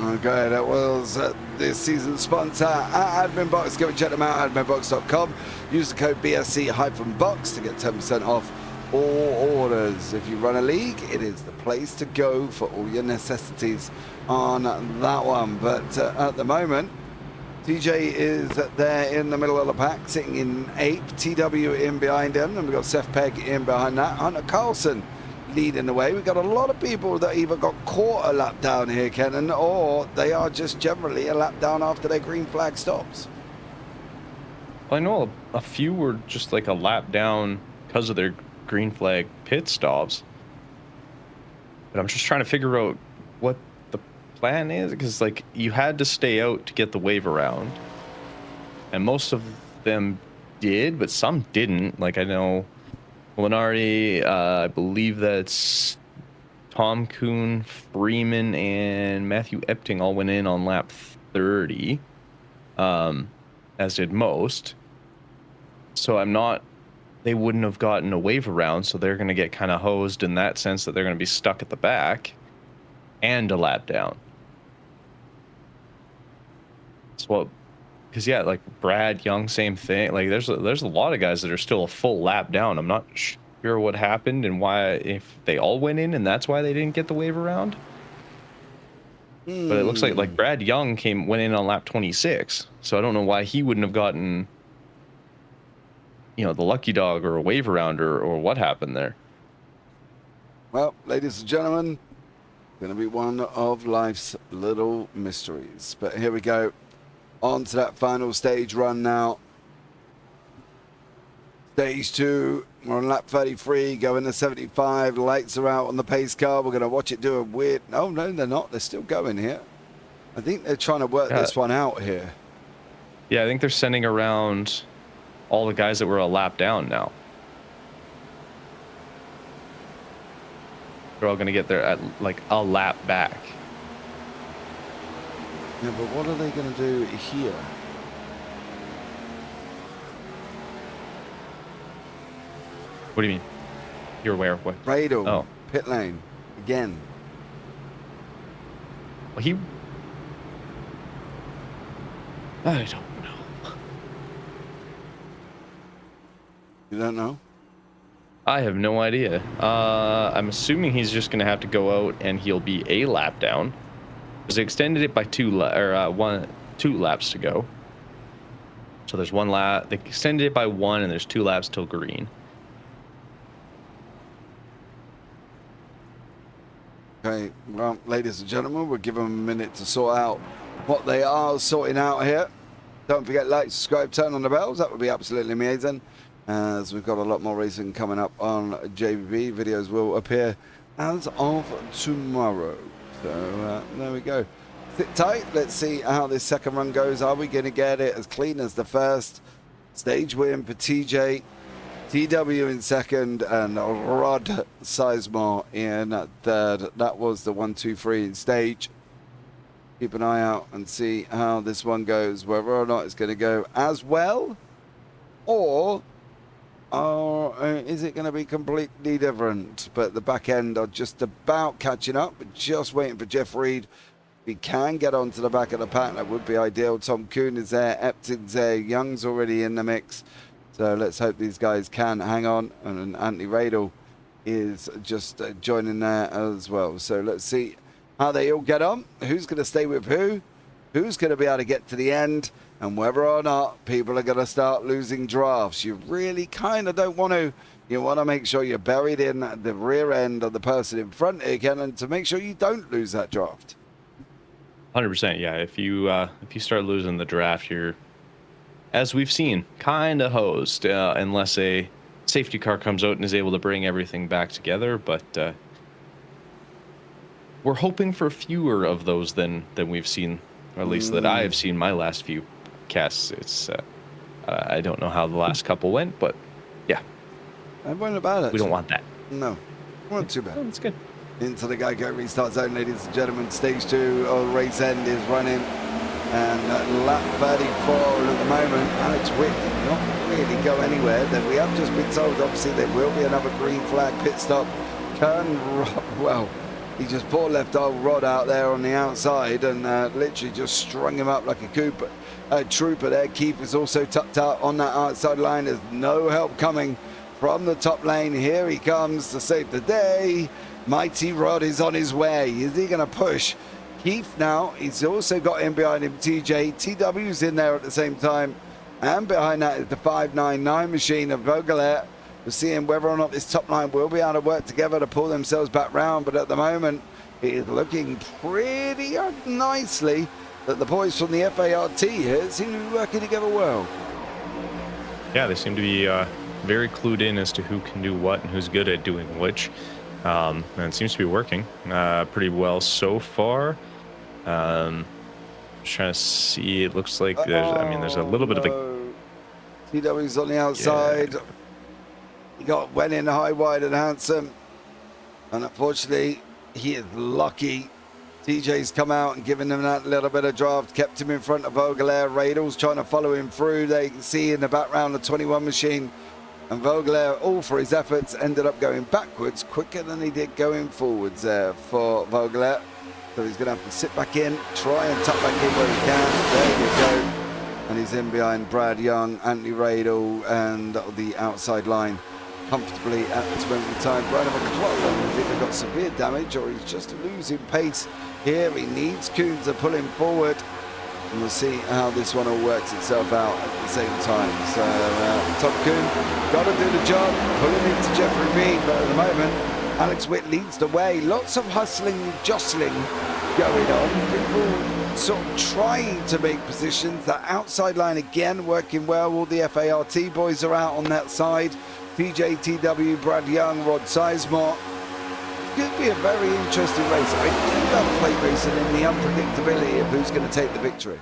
Okay, that was this season's sponsor at AdminBox. Go and check them out at adminbox.com. Use the code BSC-box to get 10% off all orders. If you run a league, it is the place to go for all your necessities on that one. But at the moment, TJ is there in the middle of the pack, sitting in 8th, TW in behind him, and we've got Seth Pegg in behind that. Hunter Carlson leading the way. We've got a lot of people that either got caught a lap down here, Kenton, or they are just generally a lap down after their green flag stops. I know a few were just like a lap down because of their green flag pit stops. But I'm just trying to figure out what the plan is, because like you had to stay out to get the wave around, and most of them did, but some didn't. Like I know Lenardi, I believe that's Tom Kuhn, Freeman, and Matthew Epting all went in on lap 30, as did most. So they wouldn't have gotten a wave around, so they're going to get kind of hosed in that sense that they're going to be stuck at the back and a lap down. So, because yeah, like Brad Young, same thing. Like there's a lot of guys that are still a full lap down. I'm not sure what happened and why, if they all went in and that's why they didn't get the wave around. But it looks like Brad Young went in on lap 26, so I don't know why he wouldn't have gotten, the lucky dog or a wave around or what happened there. Well, ladies and gentlemen, going to be one of life's little mysteries. But here we go. On to that final stage run now. Stage 2, we're on lap 33, going to 75. Lights are out on the pace car. We're going to watch it do a weird... Oh, no, they're not. They're still going here. I think they're trying to work this one out here. Yeah, I think they're sending around all the guys that were a lap down now. They're all going to get there at like a lap back. Yeah, but what are they going to do here? What do you mean? You're aware of what? Radel, Oh. pit lane, again. Well, I don't know. You don't know? I have no idea. I'm assuming he's just going to have to go out and he'll be a lap down. Because they extended it by 2 laps to go. So there's 1 lap. They extended it by 1 and there's 2 laps till green. Okay, well, ladies and gentlemen, we'll give them a minute to sort out what they are sorting out here. Don't forget, like, subscribe, turn on the bells. That would be absolutely amazing. As we've got a lot more racing coming up on JPB. Videos will appear as of tomorrow. So there we go. Sit tight. Let's see how this second run goes. Are we going to get it as clean as the first? Stage win for TJ. TW in second and Rod Sizemore in third. That was the 1, 2, 3 stage. Keep an eye out and see how this one goes, whether or not it's going to go as well, or is it going to be completely different? But the back end are just about catching up. We're just waiting for Jeff Reed. If he can get onto the back of the pack, that would be ideal. Tom Kuhn is there, Epton's there, Young's already in the mix. So let's hope these guys can hang on. And Anthony Radel is just joining there as well. So let's see how they all get on. Who's going to stay with who? Who's going to be able to get to the end? And whether or not people are going to start losing drafts. You really kind of don't want to. You want to make sure you're buried in the rear end of the person in front again, and to make sure you don't lose that draft. 100%, yeah. If you start losing the draft, you're, as we've seen, kind of hosed, unless a safety car comes out and is able to bring everything back together. But we're hoping for fewer of those than we've seen, or at least that I have seen my last few casts. It's I don't know how the last couple went, but yeah, I went about it. We don't want that. No, not too bad. Oh, that's good. Into the Geico restart zone, ladies and gentlemen. Stage 2 of race end is running. And at lap 34 at the moment, Alex Wick did not really go anywhere. Then we have just been told, obviously, there will be another green flag pit stop. Well, he just poor left old Rod out there on the outside and literally just strung him up like a trooper there. Keith is also tucked out on that outside line. There's no help coming from the top lane. Here he comes to save the day. Mighty Rod is on his way. Is he going to push Keith now? He's also got in behind him TJ. TW's in there at the same time. And behind that is the 599 machine of Vogelair. We're seeing whether or not this top line will be able to work together to pull themselves back round. But at the moment, it is looking pretty nicely that the boys from the FART here seem to be working together well. Yeah, they seem to be very clued in as to who can do what and who's good at doing which. And it seems to be working pretty well so far. Just trying to see. It looks like there's a little bit of a. TW's on the outside. Yeah. He went in high, wide, and handsome. And unfortunately, he is lucky. TJ's come out and given him that little bit of draft, kept him in front of Vogelair. Radle's trying to follow him through. They can see in the background the 21 machine. And Vogelair, all for his efforts, ended up going backwards quicker than he did going forwards there for Vogelair. So he's going to have to sit back in, try and tuck back in where he can. There you go. And he's in behind Brad Young, Anthony Radle, and the outside line comfortably at this moment in time. Brandon McLaughlin either got severe damage or he's just losing pace here. He needs Kuhn to pull him forward. And we'll see how this one all works itself out at the same time. So Tom Kuhn got to do the job, pulling into Jeffrey Reed, but at the moment Alex Witt leads the way. Lots of hustling, jostling going on. People sort of trying to make positions. That outside line again working well. All the FART boys are out on that side. TJ, TW, Brad Young, Rod Sizemore. Could be a very interesting race. I do love plate racing and the unpredictability of who's going to take the victory.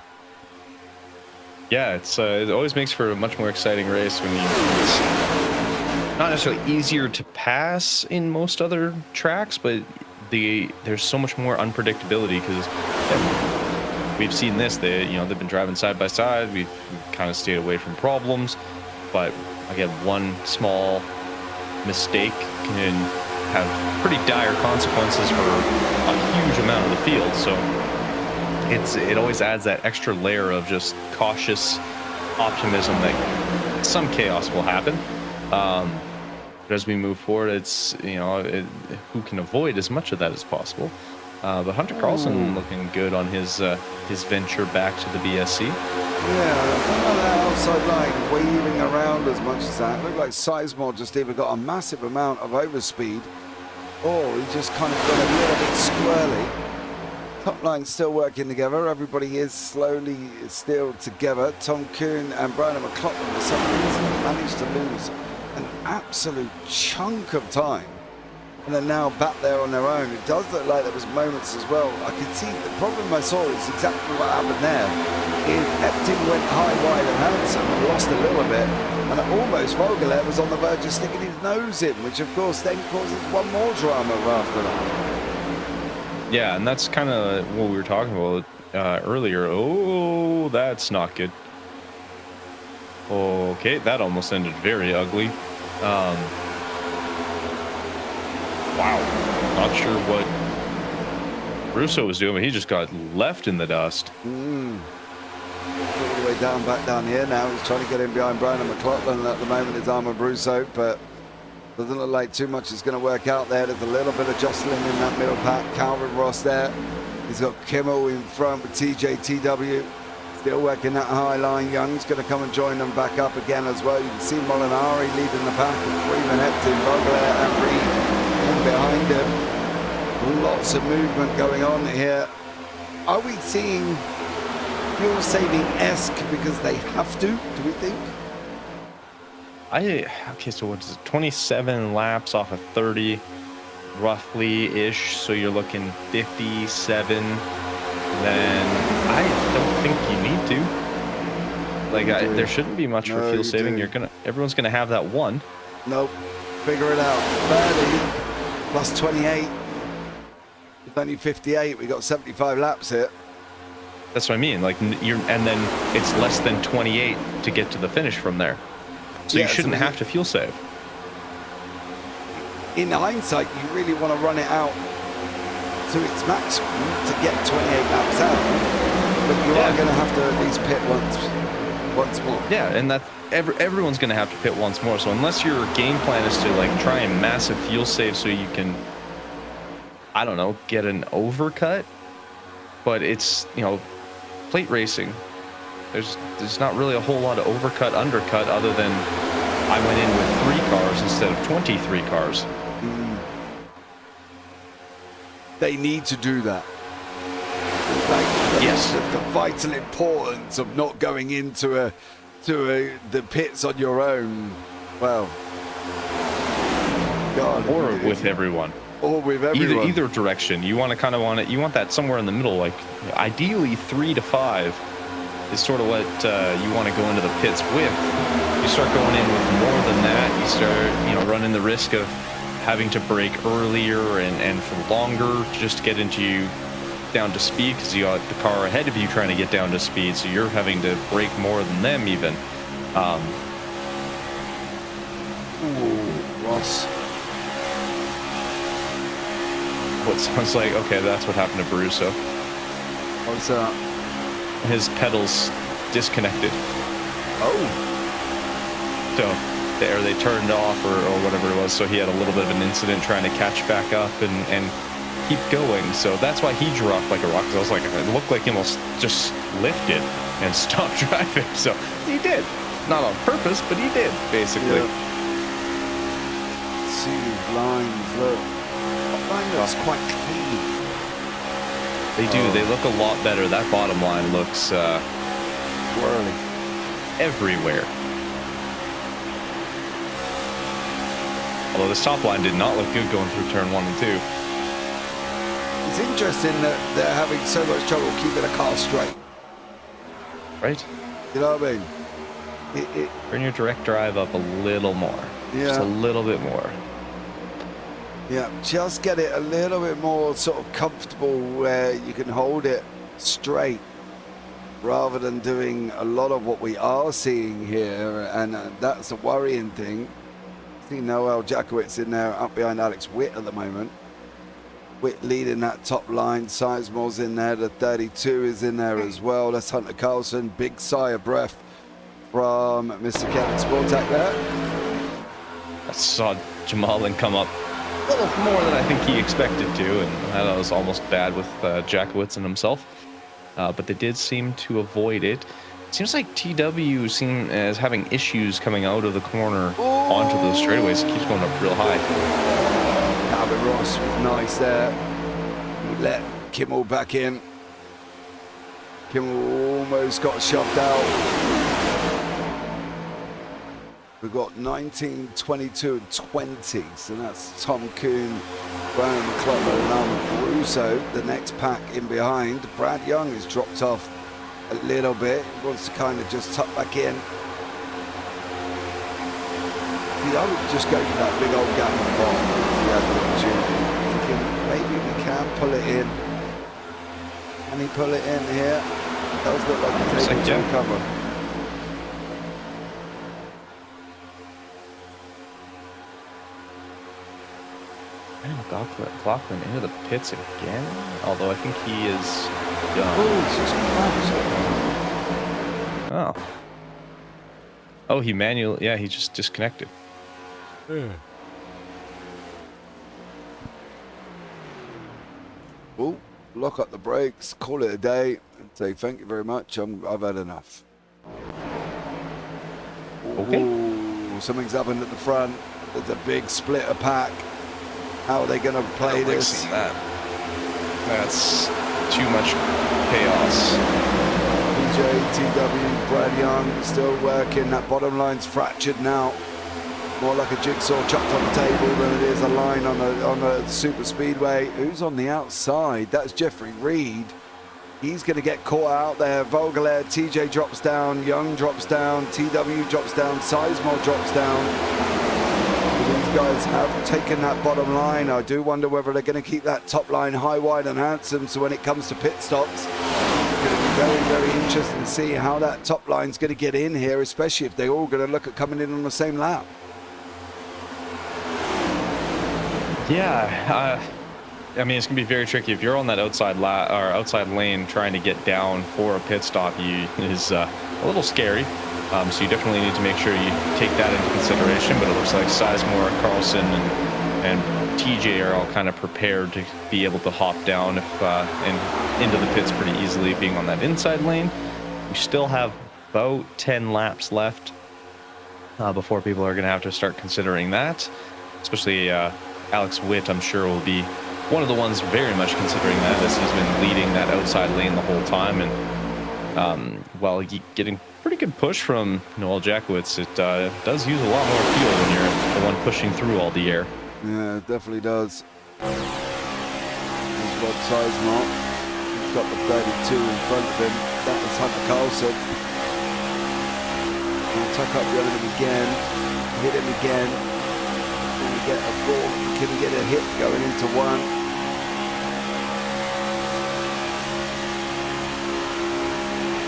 Yeah, it always makes for a much more exciting race when it's not necessarily easier to pass in most other tracks, but there's so much more unpredictability because we've seen this. They've been driving side by side. We've kind of stayed away from problems, but again, one small mistake can have pretty dire consequences for a huge amount of the field. So it always adds that extra layer of just cautious optimism that some chaos will happen. But as we move forward, it's who can avoid as much of that as possible. But Hunter Carlson looking good on his venture back to the BSC. Yeah, I know that outside line waving around as much as that. Looked like Sizemore just either got a massive amount of overspeed or he just kind of got a little bit squirrely. Top line still working together. Everybody is slowly still together. Tom Kuhn and Brian McLaughlin for some reason managed to lose an absolute chunk of time. And they're now back there on their own. It does look like there was moments as well. I could see the problem I saw is exactly what happened there. Epting went high, wide and handsome and lost a little bit. And almost Vogelair was on the verge of sticking his nose in, which of course then causes one more drama after that. Yeah, and that's kind of what we were talking about earlier. Oh, that's not good. Okay, that almost ended very ugly. Wow, not sure what Russo was doing, but he just got left in the dust. All the way down, back down here now. He's trying to get in behind Brian McLaughlin. At the moment it's Armand Russo, but doesn't look like too much is going to work out there. There's a little bit of jostling in that middle pack. Calvin Ross there. He's got Kimmel in front with TJ, TW. Still working that high line. Young's going to come and join them back up again as well. You can see Molinari leading the pack with Freeman, Epton, Vogelair and Reed behind him. Lots of movement going on here. Are we seeing fuel saving-esque because they have to, do we think? Okay, so what is it? 27 laps off of 30, roughly-ish. So you're looking 57. Then I don't think you need to. Like, there shouldn't be much for fuel saving. Everyone's gonna have that one. Nope. Figure it out. 30 plus 28. It's only 58. We got 75 laps here. That's what I mean. Like, and then it's less than 28 to get to the finish from there. So you shouldn't have to fuel save. In hindsight, you really want to run it out to its maximum to get 28 laps out. But you are going to have to at least pit once. once more. Yeah, and that everyone's going to have to pit once more. So unless your game plan is to like try and massive fuel save so you can, I don't know, get an overcut, but it's, you know, plate racing. There's not really a whole lot of overcut, undercut other than I went in with 3 cars instead of 23 cars. They need to do that. Like, yes. The vital importance of not going into the pits on your own. Well, God, Or with everyone. Or with everyone. Either direction. You want to you want that somewhere in the middle. Like ideally 3 to 5 is sort of what you want to go into the pits with. You start going in with more than that, you start, you know, running the risk of having to brake earlier and for longer just to get into down to speed because you got the car ahead of you trying to get down to speed, so you're having to brake more than them even. Ooh, Ross. What sounds like, okay, that's what happened to Baruso. What's that? His pedals disconnected. Oh. So there they turned off or whatever it was, so he had a little bit of an incident trying to catch back up and keep going. So that's why he dropped like a rock, because I was like, it looked like he almost just lifted and stopped driving. So he did. Not on purpose, but he did, basically. Yeah. See these lines, look. That line looks quite clean. They do. They look a lot better. That bottom line looks Swirly. everywhere. Although this top line did not look good going through turn 1 and 2. It's interesting that they're having so much trouble keeping a car straight. Right? You know what I mean? Turn your direct drive up a little more. Just a little bit more. Yeah, just get it a little bit more sort of comfortable where you can hold it straight rather than doing a lot of what we are seeing here, and that's a worrying thing. See Noel Jakowitz in there up behind Alex Witt at the moment. Witt leading that top line. Sizemore's in there. The 32 is in there as well. That's Hunter Carlson. Big sigh of breath from Mr. Kenton Sportak there. I saw Jamalin come up a little more than I think he expected to, and that was almost bad with Jakowitz and himself. But they did seem to avoid it. It seems like TW seem as having issues coming out of the corner onto those straightaways. It keeps going up real high. Albert Ross was nice there. He let Kimmel back in. Kimmel almost got shoved out. We've got 19, 22, and 20. So that's Tom Kuhn, Brian McClellan, and Armand Russo. The next pack in behind. Brad Young has dropped off a little bit. He wants to kind of just tuck back in. I would just go for that big old gap on the bottom if he had the opportunity. Thinking maybe we can pull it in. Can he pull it in here? That does look like he's able to recover. And McLaughlin into the pits again, although I think he is done. Oh, it's just Oh, he manually, yeah, he just disconnected. Oh, lock up the brakes, call it a day, and say thank you very much. I've had enough. Okay. Ooh, something's happened at the front. There's a big splitter pack. How are they going to play this? That's too much chaos. TW, Brad Young still working. That bottom line's fractured now. More like a jigsaw chopped on the table than it is a line on a super speedway. Who's on the outside? That's Jeffrey Reed. He's going to get caught out there. Vogelair, TJ drops down, Young drops down, TW drops down, Sizemore drops down. These guys have taken that bottom line. I do wonder whether they're going to keep that top line high, wide, and handsome. So when it comes to pit stops, it's going to be very, very interesting to see how that top line's going to get in here, especially if they're all going to look at coming in on the same lap. Yeah, I mean, it's gonna be very tricky if you're on that outside lane trying to get down for a pit stop. Is a little scary. So you definitely need to make sure you take that into consideration. But it looks like Sizemore, Carlson, and TJ are all kind of prepared to be able to hop down and into the pits pretty easily, being on that inside lane. We still have about 10 laps left before people are going to have to start considering that. Especially Alex Witt, I'm sure, will be one of the ones very much considering that, as he's been leading that outside lane the whole time. And while getting pretty good push from Noel Jackowitz, it does use a lot more fuel when you're the one pushing through all the air. Yeah, it definitely does. There's Rod Sizemore. He's got the 32 in front of him. That was Hunter Carlson. He'll tuck up the him again. Hit him again. Can we get a ball? Can we get a hit going into one?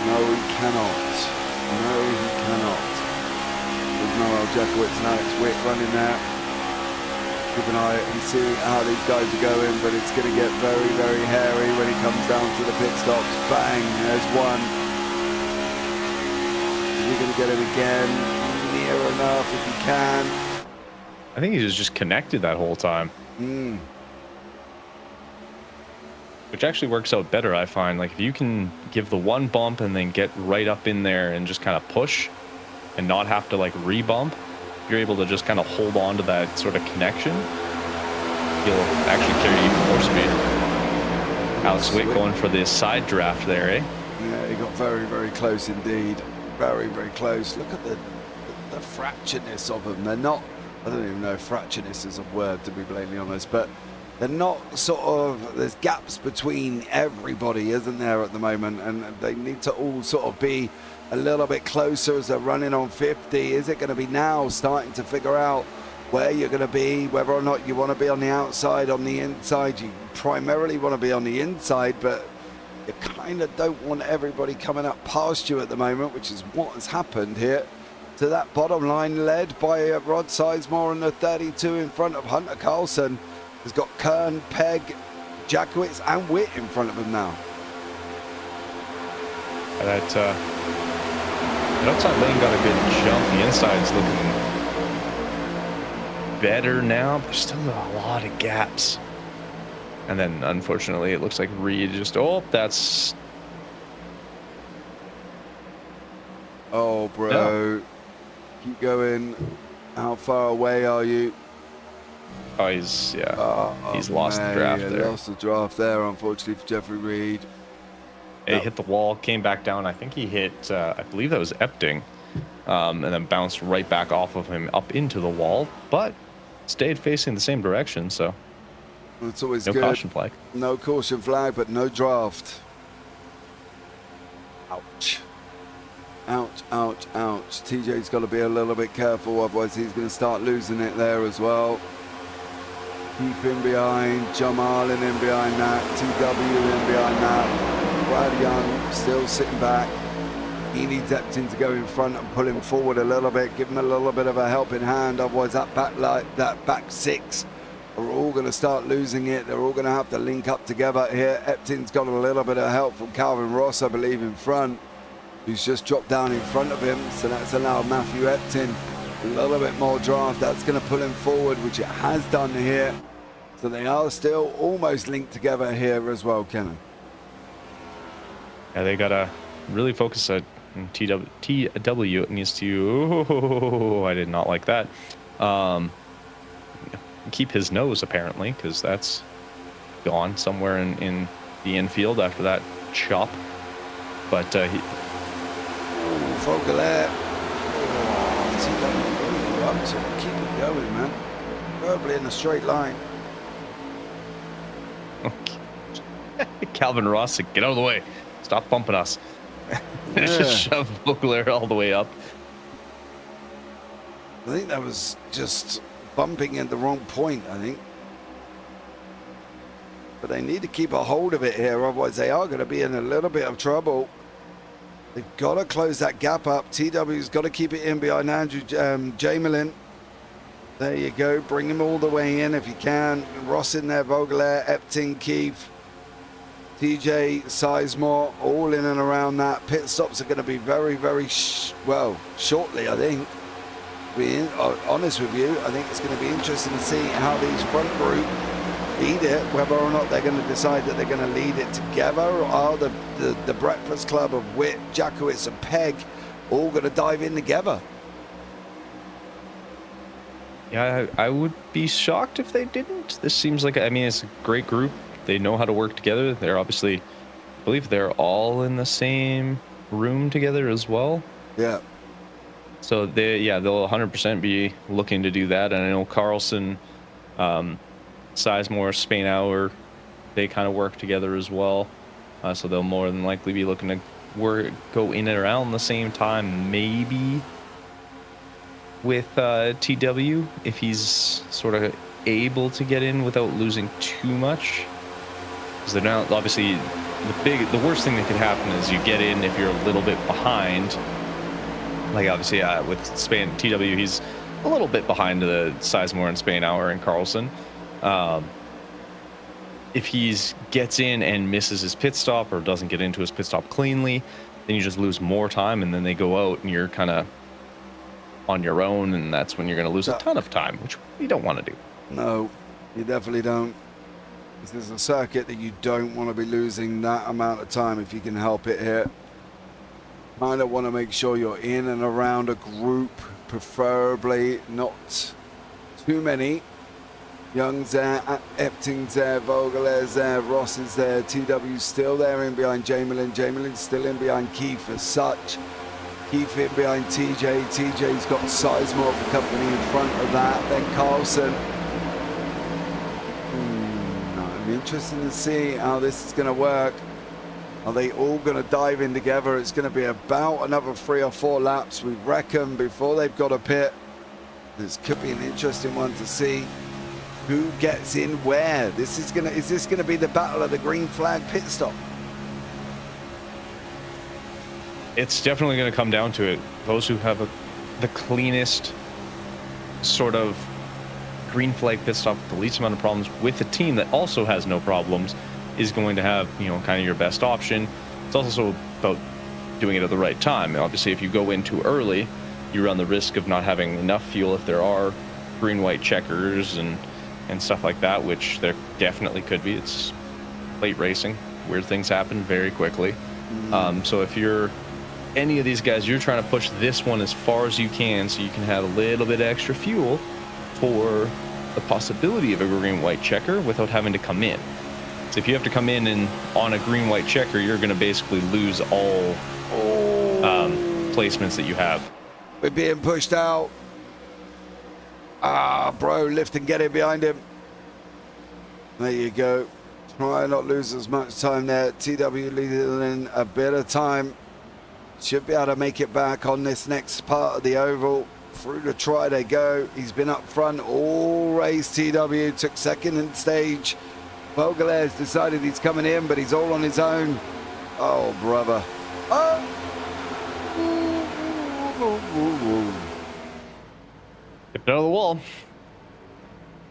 No, he cannot. No, he cannot. There's Noel Jackowitz and Alex Witt running there. Keep an eye and see how these guys are going, but it's going to get very, very hairy when it comes down to the pit stops. Bang, there's one. You're going to get him again, near enough if you can. I think he was just connected that whole time. Which actually works out better, I find. Like, if you can give the one bump and then get right up in there and just kind of push and not have to, like, re-bump, you're able to just kind of hold on to that sort of connection, you'll actually carry even more speed. Alex Witt going for the side draft there, eh? Yeah, he got very, very close indeed. Very, very close. Look at the fractureness of them. They're not, I don't even know if fractureness is a word, to be blatantly honest, but they're not sort of, there's gaps between everybody, isn't there, at the moment, and they need to all sort of be a little bit closer as they're running on 50. Is it going to be now starting to figure out where you're going to be, whether or not you want to be on the outside, on the inside? You primarily want to be on the inside, but you kind of don't want everybody coming up past you at the moment, which is what has happened here to that bottom line, led by Rod Sizemore and the 32 in front of Hunter Carlson. Has got Kern, Pegg, Jackowitz and Witt in front of him now. That outside lane got a good jump. The inside's looking better now. There's still a lot of gaps. And then, unfortunately, it looks like Reed just... Oh, that's... Oh, bro. No. Keep going. How far away are you? Oh, he's lost the draft there. Lost the draft there, unfortunately, for Jeffrey Reed. He hit the wall, came back down. I think he hit, I believe that was Epting, and then bounced right back off of him up into the wall, but stayed facing the same direction, so it's always no good. caution flag. No caution flag, but no draft. Ouch. Ouch, ouch, ouch. TJ's got to be a little bit careful, otherwise he's going to start losing it there as well. Keith in behind, Jamal in behind that, TW in behind that. Brad Young still sitting back. He needs Epton to go in front and pull him forward a little bit, give him a little bit of a helping hand, otherwise that back six are all going to start losing it. They're all going to have to link up together here. Epton's got a little bit of help from Calvin Ross, I believe, in front, who's just dropped down in front of him, so that's allowed Matthew Epton a little bit more draft. That's going to pull him forward, which it has done here. So they are still almost linked together here as well, Kenton. Yeah, they got to really focus at TW. It needs to... Oh, I did not like that. Keep his nose, apparently, because that's gone somewhere in the infield after that chop. But he... Fogelare. Oh, keep it going, man. Probably in a straight line. Calvin Ross said, get out of the way. Stop bumping us. Just shove Vogler all the way up. I think that was just bumping at the wrong point, I think. But they need to keep a hold of it here, otherwise they are going to be in a little bit of trouble. They've got to close that gap up. TW's got to keep it in behind Andrew Jamelin. There you go. Bring him all the way in if you can. Ross in there, Vogler, Epting, Keith. TJ, Sizemore, all in and around that. Pit stops are going to be very, very, shortly, I think. Being honest with you, I think it's going to be interesting to see how these front group lead it, whether or not they're going to decide that they're going to lead it together, or are the Breakfast Club of Witt, Jakowitz and Peg all going to dive in together. Yeah, I would be shocked if they didn't. This seems like, I mean, it's a great group. They know how to work together. They're obviously, I believe they're all in the same room together as well. Yeah. So they'll 100% be looking to do that. And I know Carlson, Sizemore, Spainhour, they kind of work together as well. So they'll more than likely be looking to go in and around the same time, maybe with TW, if he's sort of able to get in without losing too much. Because they're now, obviously, the worst thing that could happen is you get in if you're a little bit behind. Like, obviously, with TW, he's a little bit behind the Sizemore and Spainhour and Carlson. If he gets in and misses his pit stop or doesn't get into his pit stop cleanly, then you just lose more time, and then they go out and you're kind of on your own, and that's when you're going to lose a ton of time, which you don't want to do. No, you definitely don't. This is a circuit that you don't want to be losing that amount of time if you can help it here. Kind of want to make sure you're in and around a group, preferably not too many. Young's there, Epting's there, Vogeler's there, Ross is there, TW's still there in behind Jamelin. Jamelin's still in behind Keith as such. Keith in behind TJ. TJ's got Sizemore for company in front of that. Then Carlson. I'm interested to see how this is going to work. Are they all going to dive in together? It's going to be about another 3 or 4 laps, we reckon, before they've got a pit. This could be an interesting one to see who gets in where. Is this going to be the battle of the green flag pit stop? It's definitely going to come down to it. Those who have the cleanest sort of green flag pit stop with the least amount of problems with a team that also has no problems is going to have, kind of your best option. It's also about doing it at the right time. Obviously, if you go in too early, you run the risk of not having enough fuel if there are green-white checkers and stuff like that, which there definitely could be. It's late racing. Weird things happen very quickly. So if you're any of these guys, you're trying to push this one as far as you can so you can have a little bit extra fuel for the possibility of a green-white checker without having to come in. So if you have to come in and on a green-white checker, you're going to basically lose all placements that you have. We're being pushed out. Bro, lift and get it behind him. There you go. Try not lose as much time there. TW leading in a bit of time. Should be able to make it back on this next part of the oval. Through the try they go. He's been up front all race. TW took second in stage. Vogler has decided he's coming in, but he's all on his own. Oh, brother. Oh! Kept it out of the wall.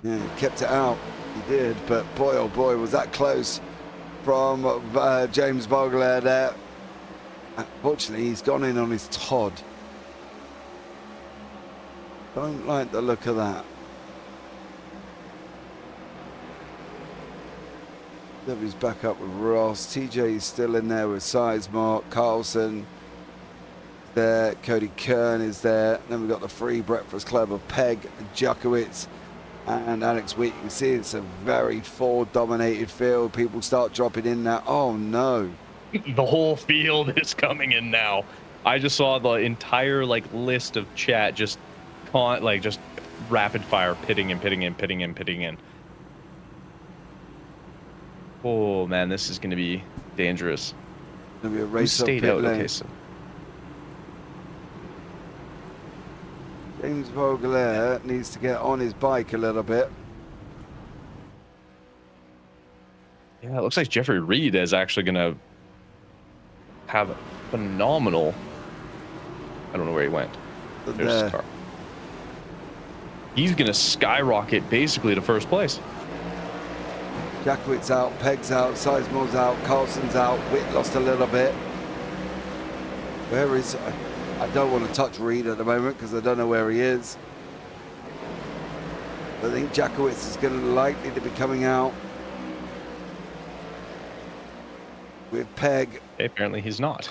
Yeah, he kept it out. He did, but boy, oh boy, was that close from James Vogler there. Unfortunately, he's gone in on his Todd. Don't like the look of that. W's back up with Ross. TJ is still in there with Sizemore. Carlson there. Cody Kern is there. Then we've got the Free Breakfast Club of Peg, Jakowitz, and Alex Witt. You can see it's a very Ford-dominated field. People start dropping in now. Oh, no. The whole field is coming in now. I just saw the entire list of chat just rapid fire pitting in. Oh man, this is going to be dangerous. Going to be a race Who stayed up out? pit lane. Okay, so James Vogler needs to get on his bike a little bit. yeah, it looks like Jeffrey Reed is actually going to have a phenomenal. I don't know where he went. There's his car. He's going to skyrocket basically to first place. Jackowitz out, Pegg's out, Sizemore's out, Carlson's out, Witt lost a little bit. Where is... I don't want to touch Reed at the moment because I don't know where he is. I think Jackowitz is going to likely to be coming out with Pegg. Apparently he's not.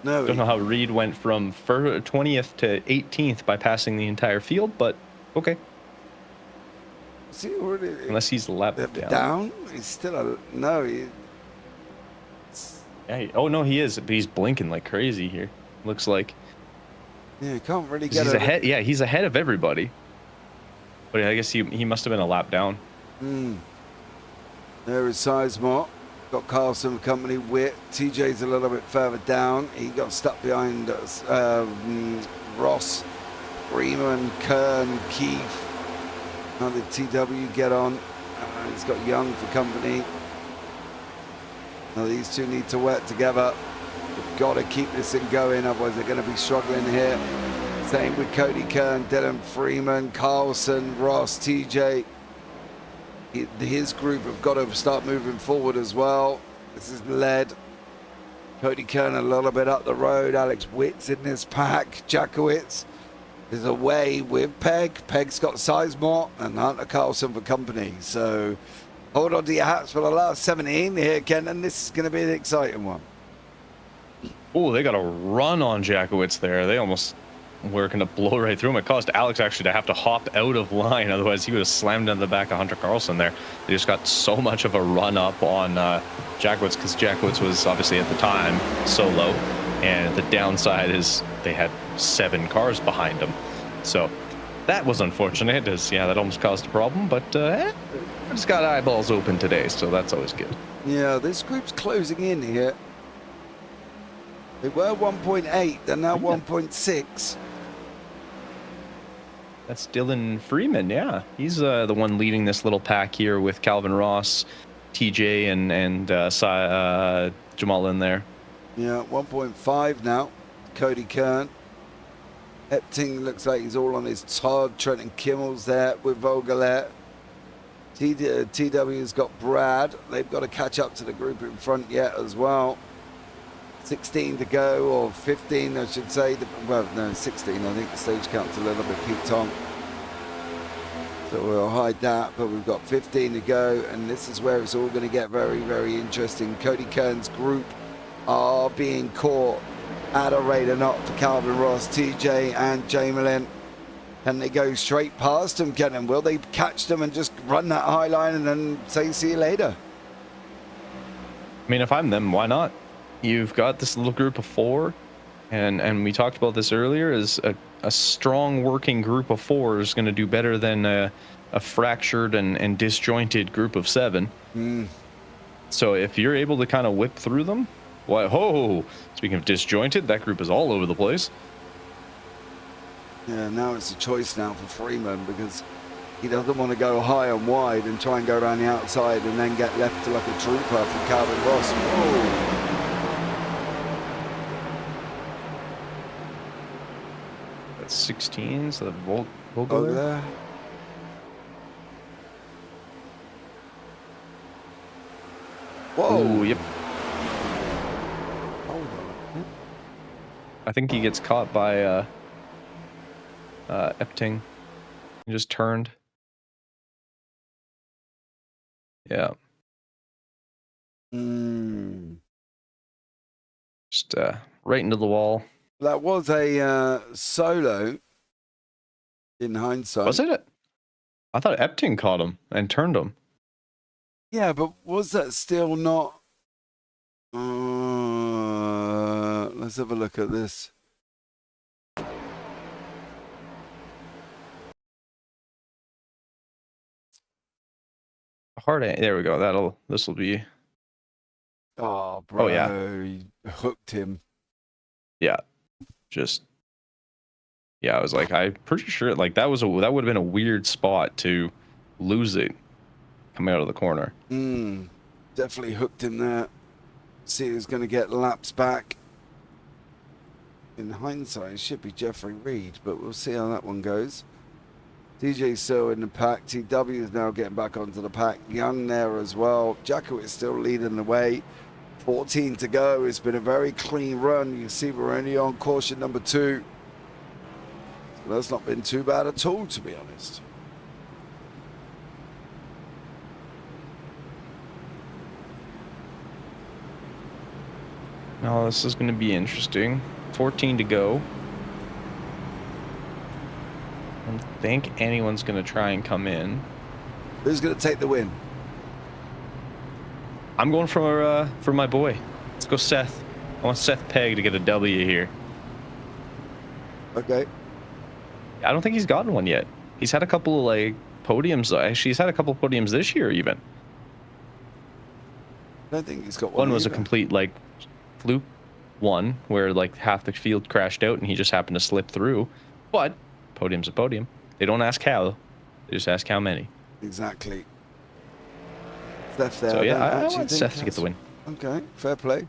No. Don't know how Reed went from 20th to 18th by passing the entire field, but okay. Is he already... Unless he's left down? He's still a... No, he... Yeah, oh no, he is. But he's blinking like crazy here. Looks like. Yeah, can't really get he's ahead. Yeah, he's ahead of everybody. But I guess he must have been a lap down. There is Sizemore. Got Carlson for company. Witt. TJ's a little bit further down. He got stuck behind Ross, Freeman, Kern, Keith. How did TW get on? He's got Young for company. Now these two need to work together. We've got to keep this thing going, otherwise they're going to be struggling here. Same with Cody Kern, Dylan Freeman, Carlson, Ross, TJ. His group have got to start moving forward as well. This is led. Cody Kern a little bit up the road. Alex Witt's in this pack. Jackowitz is away with Pegg. Pegg's got Sizemore and Hunter Carlson for company. So hold on to your hats for the last 17 here, Kenton. This is going to be an exciting one. Oh, they got a run on Jackowitz there. They almost were going to blow right through him. It caused Alex actually to have to hop out of line. Otherwise, he would have slammed into the back of Hunter Carlson there. They just got so much of a run up on Jackowitz because Jackowitz was obviously at the time solo. And the downside is they had 7 cars behind him. So that was unfortunate. Yeah, that almost caused a problem. But I just got eyeballs open today, so that's always good. Yeah, this group's closing in here. They were 1.8, they're now 1.6. That's Dylan Freeman, yeah. He's the one leading this little pack here with Calvin Ross, TJ, and Jamal in there. Yeah, 1.5 now. Cody Kern. Epting looks like he's all on his Todd. Trenton Kimmel's there with Vogelet. TW's got Brad. They've got to catch up to the group in front yet as well. 16 to go, or 15 I should say. Well, no, 16. I think the stage count's a little bit peaked on. So we'll hide that, but we've got 15 to go, and this is where it's all going to get very, very interesting. Cody Kern's group are being caught at a rate of knot for Calvin Ross, TJ, and Jamelin. And they go straight past them, Kenton. Will they catch them and just run that high line and then say, see you later? I mean, if I'm them, why not? You've got this little group of 4, and we talked about this earlier, is a strong working group of 4 is going to do better than a fractured and disjointed group of 7. So if you're able to kind of whip through them, why, speaking of disjointed, that group is all over the place. Yeah, now it's a choice now for Freeman because he doesn't want to go high and wide and try and go around the outside and then get left to like a trooper from Calvin Ross. Whoa. That's 16, so the Volgo Over there. Whoa. Ooh, yep. Hold on. I think he gets caught by Epting. He just turned. Yeah. Just right into the wall. That was a solo in hindsight. Was it? I thought Epting caught him and turned him. Yeah, but was that still not... let's have a look at this. Hard. There we go. This will be. Oh, bro. Oh, yeah. He hooked him. Yeah. Yeah, I was like, I'm pretty sure like that would have been a weird spot to lose it coming out of the corner. Definitely hooked him there. See who's going to get laps back. In hindsight, it should be Jeffrey Reed, but we'll see how that one goes. TJ's still in the pack. TW is now getting back onto the pack. Young there as well. Jacko is still leading the way. 14 to go. It's been a very clean run. You can see we're only on caution number 2. So that's not been too bad at all, to be honest. Now this is going to be interesting. 14 to go. I don't think anyone's going to try and come in. Who's going to take the win? I'm going for my boy. Let's go Seth. I want Seth Pegg to get a W here. Okay. I don't think he's gotten one yet. He's had a couple of like podiums. Actually, he's had a couple of podiums this year even. I don't think he's got one. One was a either. complete like fluke one where like half the field crashed out and he just happened to slip through. But podium's a podium. They don't ask how, they just ask how many. Exactly. Seth there. So yeah, I actually want think Seth to get the win. Okay, fair play.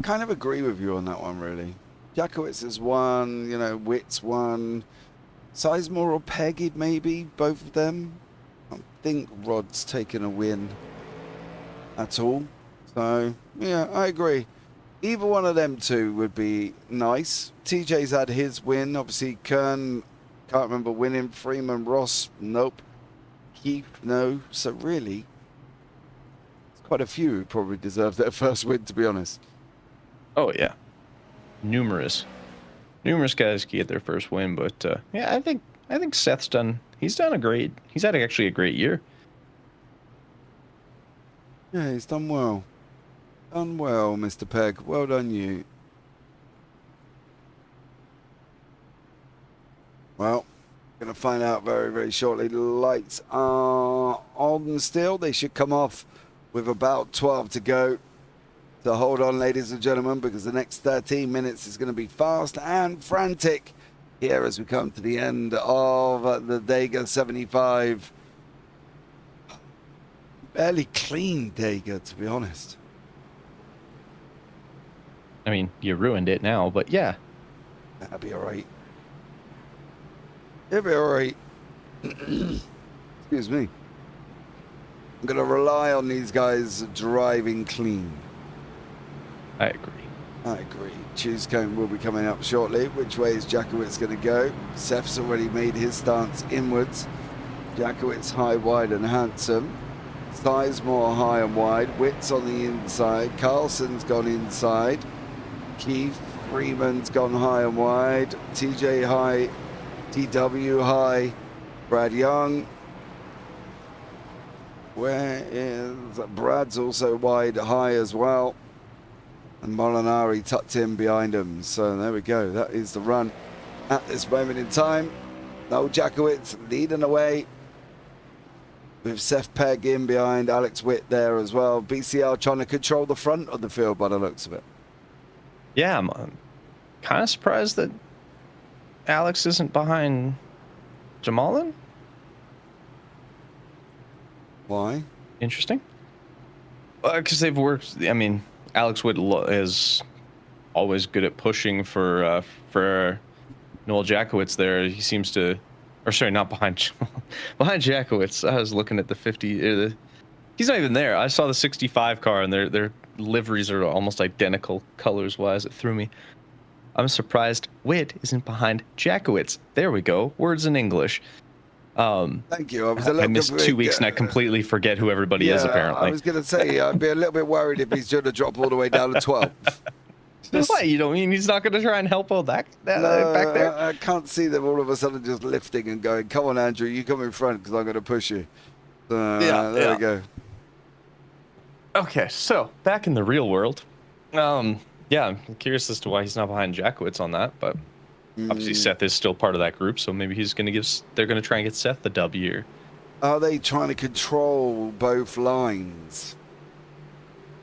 Kind of agree with you on that one, really. Jakowitz has won, you know, Witt's won. Sizemore or Peggy, maybe, both of them. I don't think Rod's taken a win at all. So, yeah, I agree. Either one of them two would be nice. TJ's had his win. Obviously, Kern, can't remember winning. Freeman, Ross, nope. Keith, no. So, really, it's quite a few who probably deserve their first win, to be honest. Oh yeah, numerous guys get their first win, but yeah, I think Seth's done. He's had actually a great year. Yeah, he's done well. Done well, Mr. Pegg. Well done, you. Well, going to find out very, very shortly. The lights are on still. They should come off with about 12 to go. So hold on, ladies and gentlemen, because the next 13 minutes is going to be fast and frantic here as we come to the end of the Dega 75. Barely clean Dega, to be honest. I mean, you ruined it now, but yeah. That'll be all right. It'll be all right. Excuse me. I'm going to rely on these guys driving clean. I agree. I agree. Cheesecone will be coming up shortly. Which way is Jakowitz going to go? Seth's already made his stance inwards. Jakowitz high, wide and handsome. Sizemore high and wide. Witt's on the inside. Carlson's gone inside. Keith Freeman's gone high and wide. TJ high. TW high. Brad Young. Where is Brad's also wide high as well. And Molinari tucked in behind him. So there we go. That is the run at this moment in time. Noel Jakowitz leading away with Seth Pegg in behind Alex Witt there as well. BCL trying to control the front of the field by the looks of it. Yeah, I'm kind of surprised that Alex isn't behind Jamalin. Why? Interesting. Because they've worked. I mean, Alex Witt is always good at pushing for Noel Jakowitz there. He seems to, or sorry, not behind Jakowitz. I was looking at the 50. He's not even there. I saw the 65 car, and their liveries are almost identical colors-wise. It threw me. I'm surprised Witt isn't behind Jakowitz. There we go. Words in English. Thank you. I missed 2 weeks and I completely forget who everybody is, apparently. I was going to say, I'd be a little bit worried if he's going to drop all the way down to 12. What? You don't mean he's not going to try and help out back there? I can't see them all of a sudden just lifting and going, come on, Andrew, you come in front because I'm going to push you. There we go. Okay, so back in the real world. Yeah, I'm curious as to why he's not behind Jakowitz on that, but obviously Seth is still part of that group, so maybe they're going to try and get Seth the W. Are they trying to control both lines?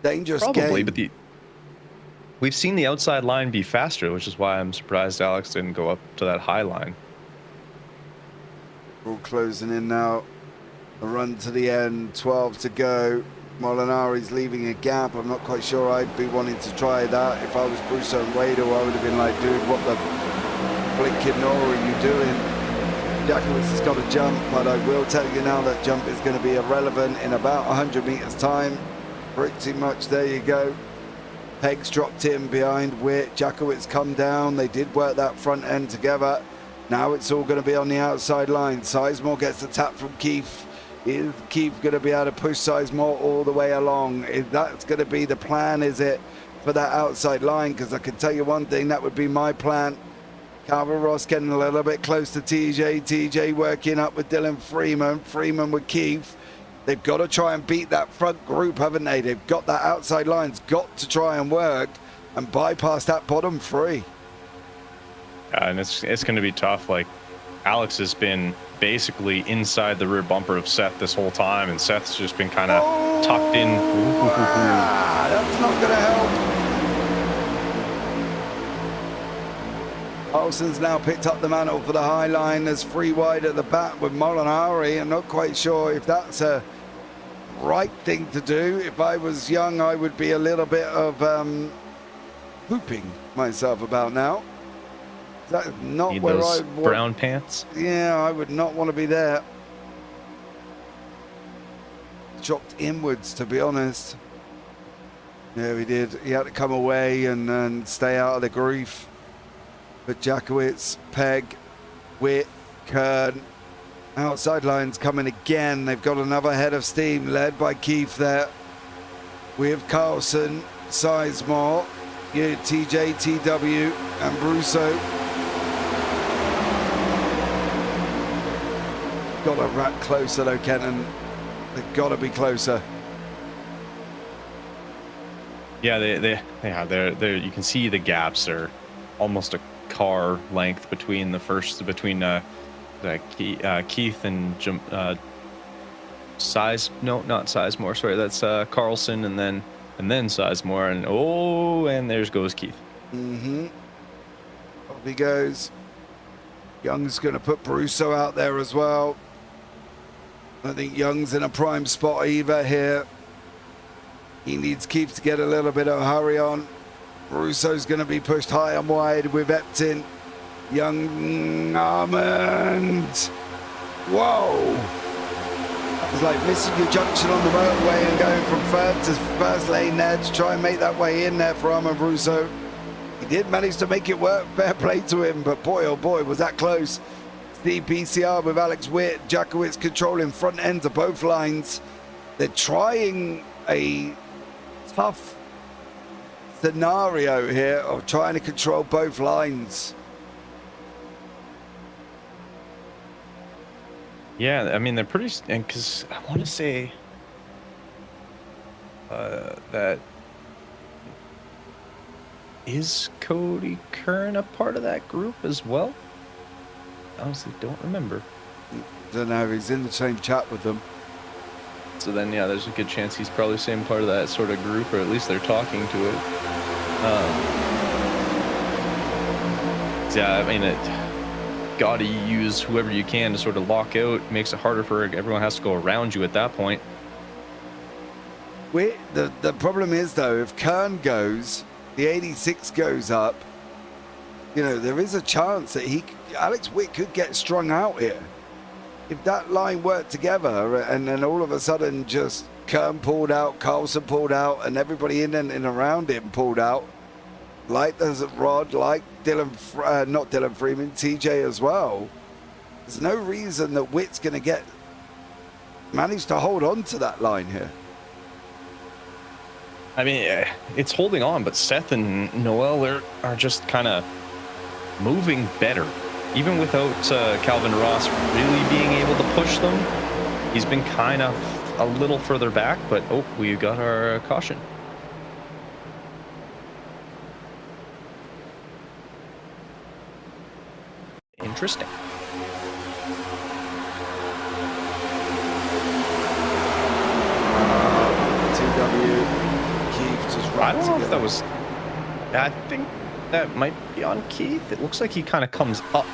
Dangerous Probably, game. but we've seen the outside line be faster, which is why I'm surprised Alex didn't go up to that high line. All closing in now. A run to the end, 12 to go. Molinari's leaving a gap. I'm not quite sure I'd be wanting to try that. If I was Bruce and Wado, I would have been like, dude, what the blinking nor are you doing? Jacobs has got a jump, but I will tell you now that jump is going to be irrelevant in about 100 meters time. Pretty much, there you go. Pegs dropped in behind Witt. Jakowitz come down. They did work that front end together. Now it's all going to be on the outside line. Sizemore gets the tap from Keith. Is Keith going to be able to push Sizemore all the way along? Is that's going to be the plan, is it, for that outside line? Because I can tell you one thing, that would be my plan. Calvin Ross getting a little bit close to TJ. TJ working up with Dylan Freeman. Freeman with Keith. They've got to try and beat that front group, haven't they? They've got that outside line's got to try and work and bypass that bottom three. And it's going to be tough. Like, Alex has been basically inside the rear bumper of Seth this whole time, and Seth's just been kind of tucked in. That's not going to help. Olsen's now picked up the mantle for the high line. There's free wide at the back with Molinari. I'm not quite sure if that's a right thing to do. If I was young, I would be a little bit of whooping myself about now. That's not Need where those I want. brown pants. Yeah, I would not want to be there. Dropped inwards, to be honest. Yeah, he did. He had to come away and stay out of the grief. But Jakowitz, Peg, Witt, Kern, outside lines coming again. They've got another head of steam led by Keith there. With Carlson, Sizemore, yeah, TJ, TW, and Brusso. Got to rat closer though, Kenton. They've got to be closer. Yeah, they're you can see the gaps are almost a car length between Keith and not Sizemore, sorry, that's Carlson and then Sizemore, and there goes Keith. Off he goes. Young's going to put Brusso out there as well. I think Young's in a prime spot either here. He needs Keith to get a little bit of hurry on. Russo's going to be pushed high and wide with Epton. Young Armand. Whoa. That was like missing your junction on the motorway and going from third to first lane there to try and make that way in there for Armand Russo. He did manage to make it work. Fair play to him, but boy, oh boy, was that close. Steve PCR with Alex Witt. Jakowitz controlling front ends of both lines. They're trying a tough scenario here of trying to control both lines. Yeah, I mean, they're pretty, and because I want to say that is Cody Kern a part of that group as well? I honestly don't remember. Don't know, he's in the same chat with them. So then, yeah, there's a good chance he's probably same part of that sort of group, or at least they're talking to it. Yeah, I mean, gotta use whoever you can to sort of lock out. Makes it harder for everyone has to go around you at that point. The problem is, though, if Kern goes, the 86 goes up, you know, there is a chance that Alex Witt could get strung out here. If that line worked together and then all of a sudden just Kern pulled out, Carlson pulled out, and everybody in and around him pulled out, like there's a Rod, like not Dylan Freeman, TJ as well, there's no reason that Witt's going to manage to hold on to that line here. I mean, it's holding on, but Seth and Noel are just kind of moving better. Even without Calvin Ross really being able to push them, he's been kind of a little further back, but we got our caution. Interesting. Keith just I don't know if that was. I think that might be on Keith. It looks like he kind of comes up.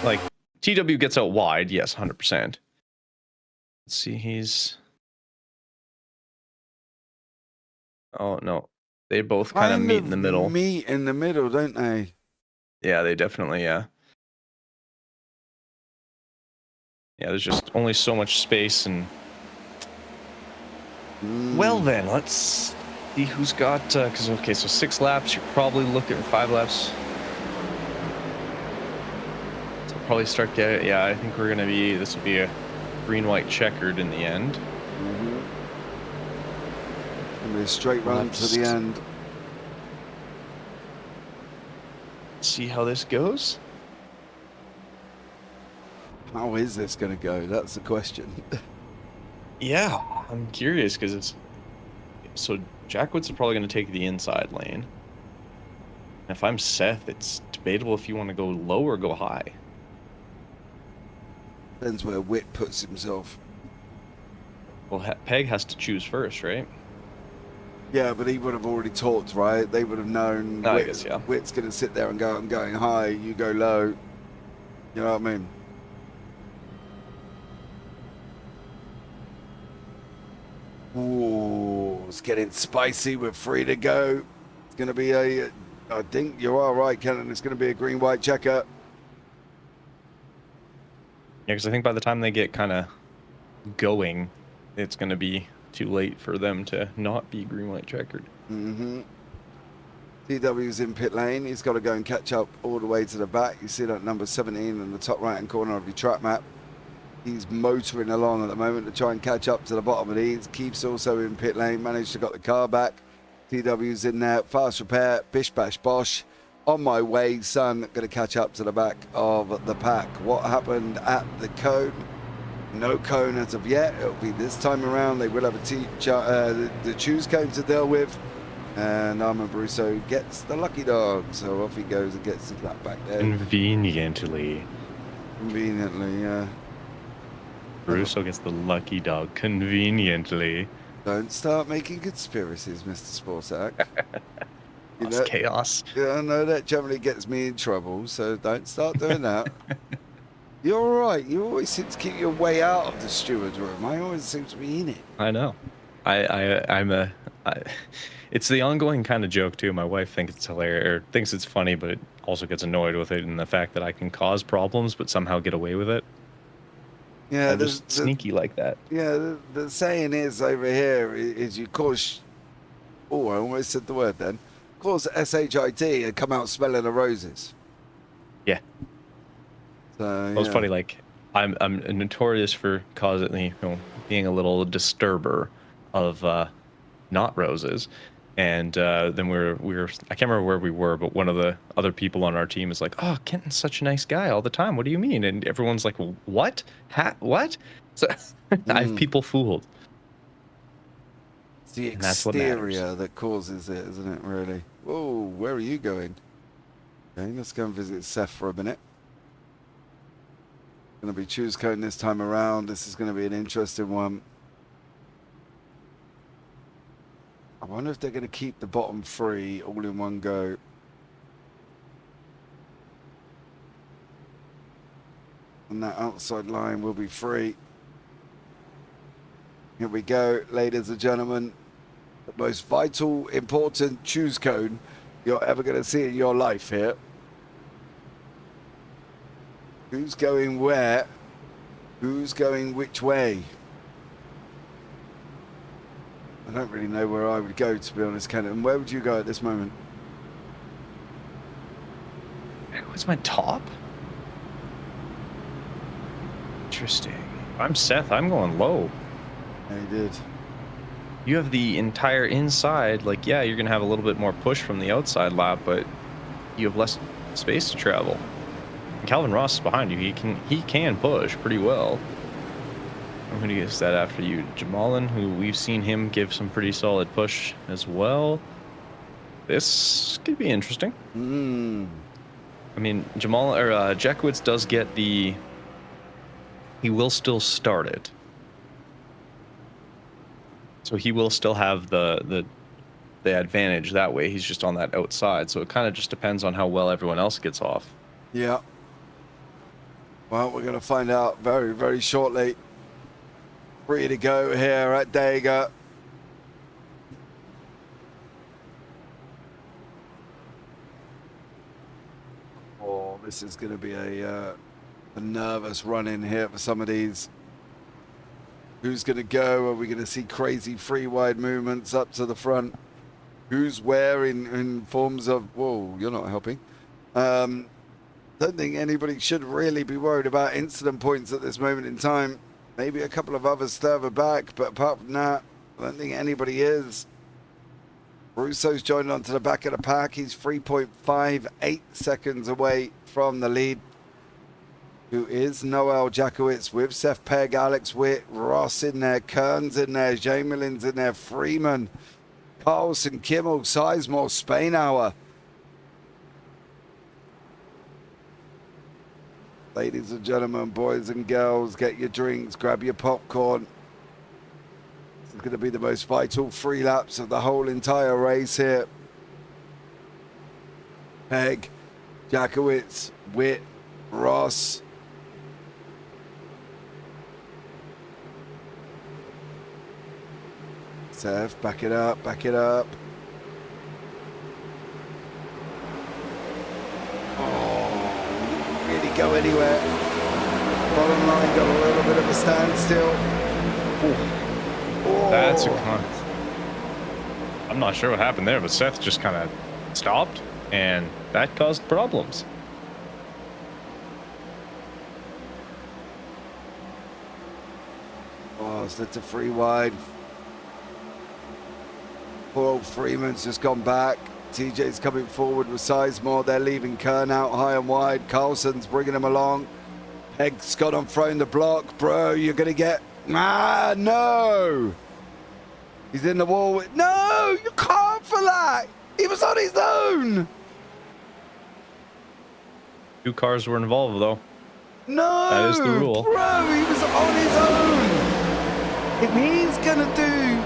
Like, TW gets out wide. Yes, 100%. Let's see, he's. Oh, no. They both kind of meet in the middle. Meet in the middle, don't they? Yeah, they definitely, yeah. yeah, there's just only so much space. And well, then let's see who's got. Because okay, so 6 laps. You're probably looking at 5 laps. So probably start getting. Yeah, I think we're gonna be. This will be a green-white checkered in the end. Gonna be a straight run to the end. See how this goes. How is this going to go? That's the question. Yeah, I'm curious because it's so Jack Woods is probably going to take the inside lane. If I'm Seth, it's debatable if you want to go low or go high. Depends where Witt puts himself. Well, Peg has to choose first, right? Yeah, but he would have already talked, right? They would have known. No, I guess, yeah. Witt's going to sit there and go, I'm going high, you go low. You know what I mean? Ooh, it's getting spicy with 3 to go. It's going to be a, I think you are right, Kenton. It's going to be a green-white checker. Yeah, because I think by the time they get kind of going, it's going to be too late for them to not be green-white checkered. TW's in pit lane. He's got to go and catch up all the way to the back. You see that number 17 in the top right-hand corner of your track map. He's motoring along at the moment to try and catch up to the bottom of these. Keith's also in pit lane, managed to got the car back. TW's in there, fast repair, bish bash bosh. On my way, son, going to catch up to the back of the pack. What happened at the cone? No cone as of yet. It'll be this time around. They will have the choose cone to deal with. And Armand Brusso gets the lucky dog. So off he goes and gets his lap back there. Conveniently, yeah. Brusso gets the lucky dog conveniently. Don't start making conspiracies, Mr. Sportak. That's chaos. Yeah, I know that generally gets me in trouble, so don't start doing that. You're all right. You always seem to keep your way out of the steward's room. I always seem to be in it. I know. It's the ongoing kind of joke too. My wife thinks it's hilarious, or thinks it's funny, but it also gets annoyed with it, and the fact that I can cause problems but somehow get away with it. Yeah, I'm just sneaky like that. Yeah, the saying is over here is you cause. Oh, I almost said the word then. Cause SHIT and come out smelling the roses. Yeah. So it was funny. Like I'm notorious for causing, being a little disturber of not roses. And then we were I can't remember where we were, but one of the other people on our team is like, "Oh, Kenton's such a nice guy all the time. What do you mean?" And everyone's like, "What? What?" So I have people fooled. It's the exterior that causes it, isn't it? Really. Whoa, where are you going? Okay, let's go and visit Seth for a minute. Going to be choose cone this time around. This is going to be an interesting one. I wonder if they're going to keep the bottom 3 all in one go. And that outside line will be free. Here we go, ladies and gentlemen. The most vital, important choose cone you're ever going to see in your life here. Who's going where? Who's going which way? I don't really know where I would go, to be honest, Kenton. Where would you go at this moment? What's my top? Interesting. I'm Seth. I'm going low. Yeah, you did. You have the entire inside. Like, yeah, you're going to have a little bit more push from the outside lap, but you have less space to travel. And Calvin Ross is behind you. He can push pretty well. I'm going to guess that after you. Jamalin, who we've seen him give some pretty solid push as well. This could be interesting. I mean, Jack Woods does get the... He will still start it. So he will still have the advantage that way. He's just on that outside. So it kind of just depends on how well everyone else gets off. Yeah. Well, we're going to find out very, very shortly. 3 to go here at Talladega. Oh, this is going to be a a nervous run-in here for some of these. Who's going to go? Are we going to see crazy free wide movements up to the front? Who's where in forms of... Whoa, you're not helping. Don't think anybody should really be worried about incident points at this moment in time. Maybe a couple of others further back, but apart from that, I don't think anybody is. Russo's joined onto the back of the pack. He's 3.58 seconds away from the lead. Who is Noel Jakowitz with Seth Pegg, Alex Witt, Ross in there, Kearns in there, Jamelin's in there, Freeman, Carlson, Kimmel, Sizemore, Spainhour. Ladies and gentlemen, boys and girls, get your drinks, grab your popcorn. This is going to be the most vital 3 laps of the whole entire race here. Pegg, Jakowitz, Witt, Ross. Seth, back it up, back it up. Oh, really go anywhere. Bottom line got a little bit of a standstill. Oh. That's a con. I'm not sure what happened there, but Seth just kind of stopped, and that caused problems. Oh, so that's a free wide. Poor old Freeman's just gone back. TJ's coming forward with Sizemore. They're leaving Kern out high and wide. Carlson's bringing him along. Pegg's got on throwing the block. Bro, you're going to get... Ah, no! He's in the wall. No, you can't for that! He was on his own! 2 cars were involved, though. No! That is the rule. Bro, he was on his own! If he's going to do...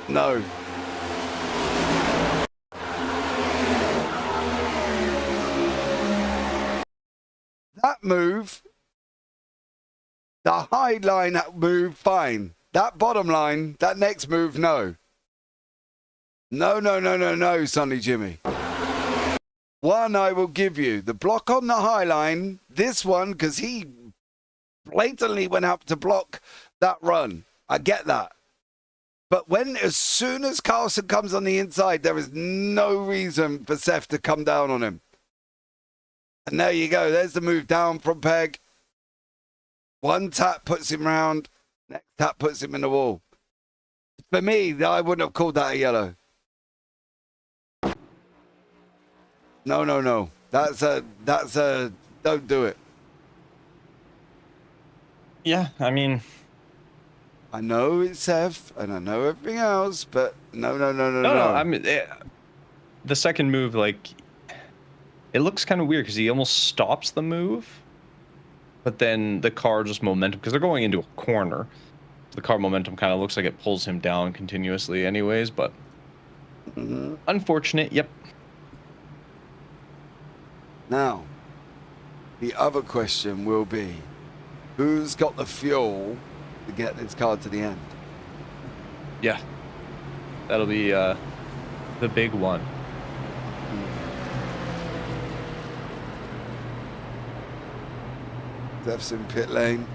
No. That move, the high line move, fine. That bottom line, that next move, no. No, no, no, no, no, Sonny Jimmy. One I will give you. The block on the high line, this one, because he blatantly went up to block that run. I get that. But as soon as Carlson comes on the inside, there is no reason for Seth to come down on him. And there you go. There's the move down from Pegg. One tap puts him round. Next tap puts him in the wall. For me, I wouldn't have called that a yellow. No, no, no. That's a, don't do it. Yeah, I mean... I know it's Seth, and I know everything else, but no, no, no, no, no. No, I mean, the second move, like, it looks kind of weird because he almost stops the move, but then the car just momentum, because they're going into a corner. The car momentum kind of looks like it pulls him down continuously anyways, but unfortunate, yep. Now, the other question will be, who's got the fuel to get this car to the end? Yeah, that'll be the big one. Steph's in pit lane.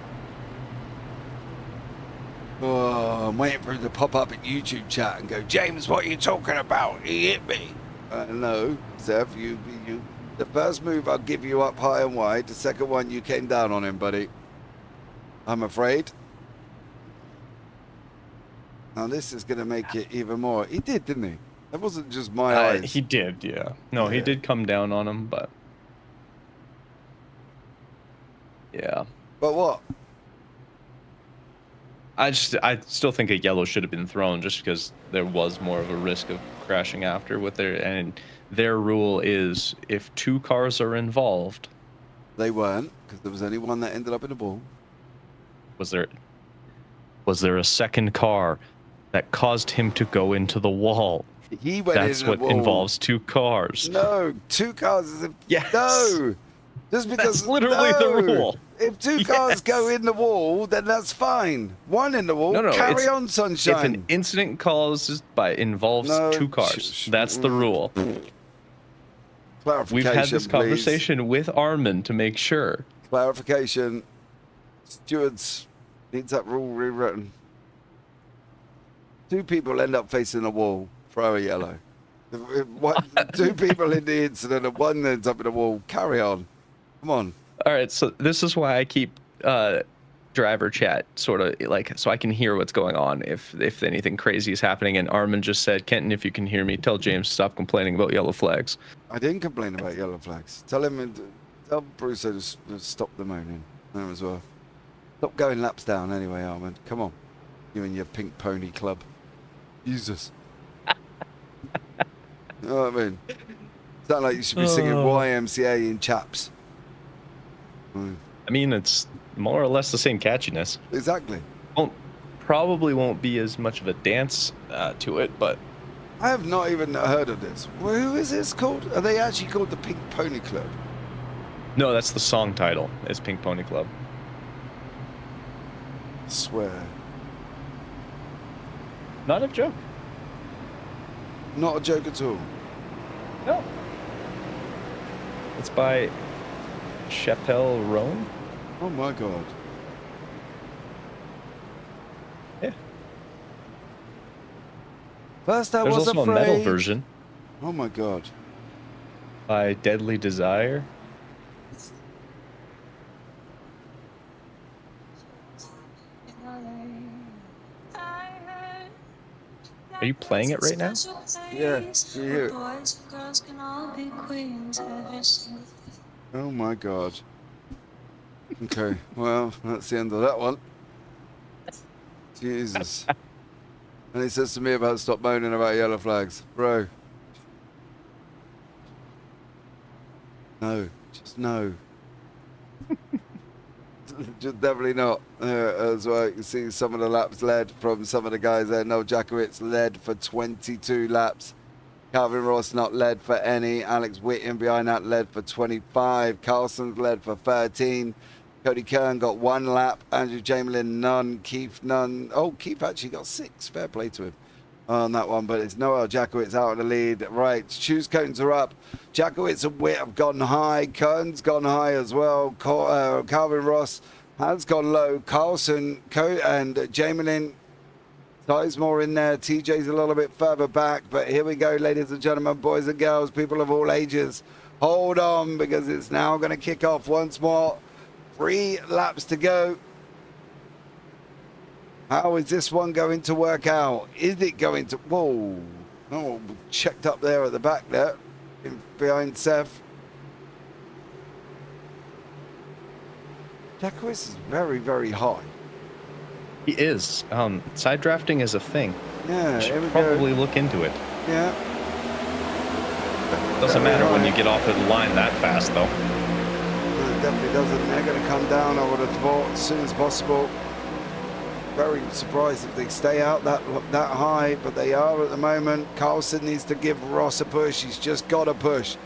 Oh, I'm waiting for him to pop up in YouTube chat and go, James, what are you talking about? He hit me. No, Steph, you. The first move I'll give you up high and wide. The second one, you came down on him, buddy. I'm afraid. Now this is going to make it even more. He did, didn't he? That wasn't just my eyes. He did, yeah. No, he did come down on him, but... Yeah. But what? I still think a yellow should have been thrown just because there was more of a risk of crashing after with their rule is if 2 cars are involved. They weren't, because there was only one that ended up in the ball. Was there a second car that caused him to go into the wall? He went That's into the what wall. involves 2 cars. No, 2 cars is a... Yes. No. Just because That's literally the rule. If 2 cars go in the wall, then that's fine. One in the wall, No, carry on, sunshine. If an incident involves 2 cars, that's the rule. Clarification, We've had this please. conversation with Armin to make sure. Clarification. Stewards needs that rule rewritten. 2 people end up facing a wall, throw a yellow. 2 people in the incident and 1 ends up in a wall, carry on. Come on. All right, so this is why I keep driver chat sort of like so I can hear what's going on if anything crazy is happening. And Armin just said, Kenton, if you can hear me, tell James to stop complaining about yellow flags. I didn't complain about yellow flags. Tell Bruce to stop the moaning. Him as well. Stop going laps down anyway, Armin. Come on. You and your pink pony club. Jesus. You know what I mean? Sound like you should be singing YMCA in chaps. I mean, it's more or less the same catchiness. Exactly. Probably won't be as much of a dance to it, but I have not even heard of this. Well, who is this called? Are they actually called the Pink Pony Club? no, that's the song title. It's Pink Pony Club. I swear. Not a joke. Not a joke at all. No. It's by Chapelle Roan. Oh my god. Yeah. First I There's was also afraid. a metal version Oh my god. by Deadly Desire. Are you playing it right now? Yeah, you hear it. Oh my god. Okay, well, that's the end of that one. Jesus. And he says to me about stop moaning about yellow flags. Bro. No. Just no. Just definitely not. As well, you can see some of the laps led from some of the guys there. Noel Jackowitz led for 22 laps. Calvin Ross not led for any. Alex Whitting behind that led for 25. Carlson's led for 13. Cody Kern got 1 lap. Andrew Chamberlain none. Keith none. Oh, Keith actually got 6. Fair play to him on that one. But it's Noel Jackowitz out of the lead. Right, shoes cones are up. Jackowitz and Witt have gone high. Kern's gone high as well. Calvin Ross has gone low. Carlson and Jamelin. Sizemore in there. TJ's a little bit further back. But here we go, ladies and gentlemen, boys and girls, people of all ages. Hold on, because it's now going to kick off once more. 3 laps to go. How is this one going to work out? Is it going to... Whoa. Oh, checked up there at the back there. Behind Seth. Jackowitz is very, very high. He is. Side drafting is a thing. Yeah, You here we should probably go. look into it. Yeah. Doesn't Very matter when high. you get off the line that fast, though. It definitely doesn't. They're going to come down, I would have thought, as soon as possible. Very surprised if they stay out that high, but they are at the moment. Carlson needs to give Ross a push. He's just got to push.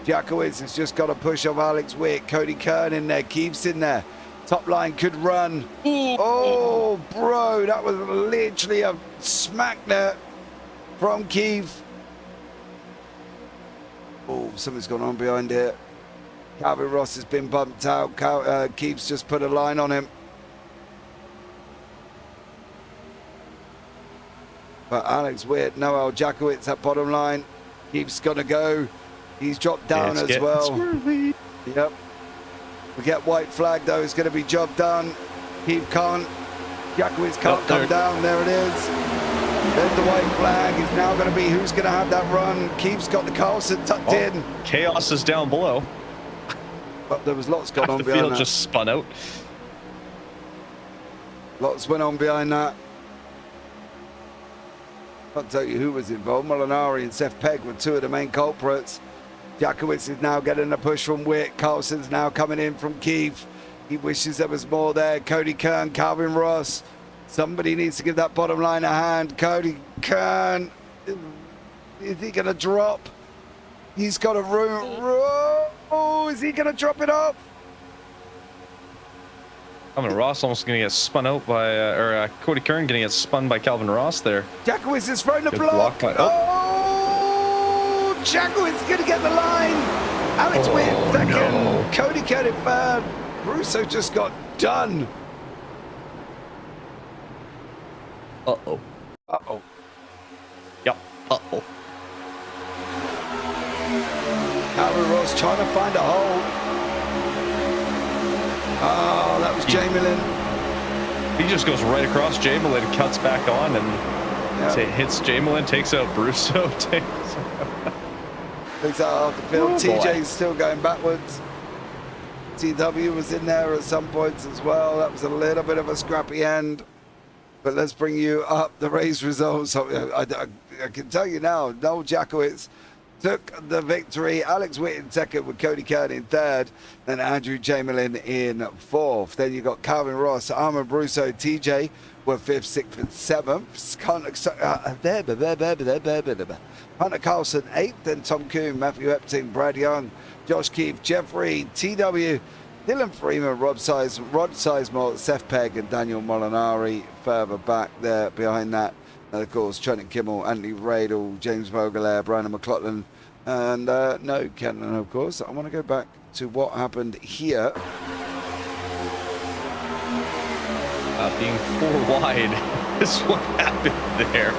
Jackowitz has just got a push of Alex Witt. Cody Kern in there, keeps in there. Top line could run. Ooh. Oh, bro, that was literally a smack there from Keith. Oh, something's gone on behind here. Calvin Ross has been bumped out. Keith's just put a line on him. But Alex Witt, Noel Jackowitz at bottom line. Keith's going to go. He's dropped down as well. Swirly. Yep. We get white flag though. It's going to be job done. Keith can't. Jackowitz can't come down. There it is. There's the white flag. It's now going to be who's going to have that run. Keith's got the Carlson tucked in. Chaos is down below. But there was lots going on The behind field that. just spun out. Lots went on behind that. Can't tell you who was involved. Molinari and Seth Pegg were 2 of the main culprits. Jackowitz is now getting a push from Witt. Carlson's now coming in from Keith. He wishes there was more there. Cody Kern, Calvin Ross. Somebody needs to give that bottom line a hand. Cody Kern. Is he going to drop? He's got a room. Oh, is he going to drop it off? Ross almost going to get spun out by, Cody Kern going to get spun by Calvin Ross there. Jackowitz is throwing the Good block. block by- Oh, Jacko's going to get the line. Alex Witt second. No. Cody Kenton third. Russo just got done. Uh-oh. Uh-oh. Yep. Uh-oh. Howard Ross trying to find a hole. Oh, that was Jamie Lynn. He just goes right across Jamelin, cuts back on, and hits Jamelin, takes out Brusso, Takes out half the field. Oh, TJ's still going backwards. TW was in there at some points as well. That was a little bit of a scrappy end. But let's bring you up the race results. I can tell you now, Noel Jackowitz took the victory. Alex Witt in second with Cody Kern in third. Then Andrew Jamelin in fourth. Then you got Calvin Ross, Armand Brusso, TJ were fifth, sixth, and seventh. Hunter Carlson eighth. Then Tom Kuhn, Matthew Epting, Brad Young, Josh Keefe, Jeffrey, TW, Dylan Freeman, Rod Sizemore, Seth Pegg, and Daniel Molinari further back there behind that. And of course, Trenton Kimmel, Anthony Radel, James Vogelair, Brandon McLaughlin, and no Kenton, of course. I want to go back to what happened here. Being 4 wide is what happened there.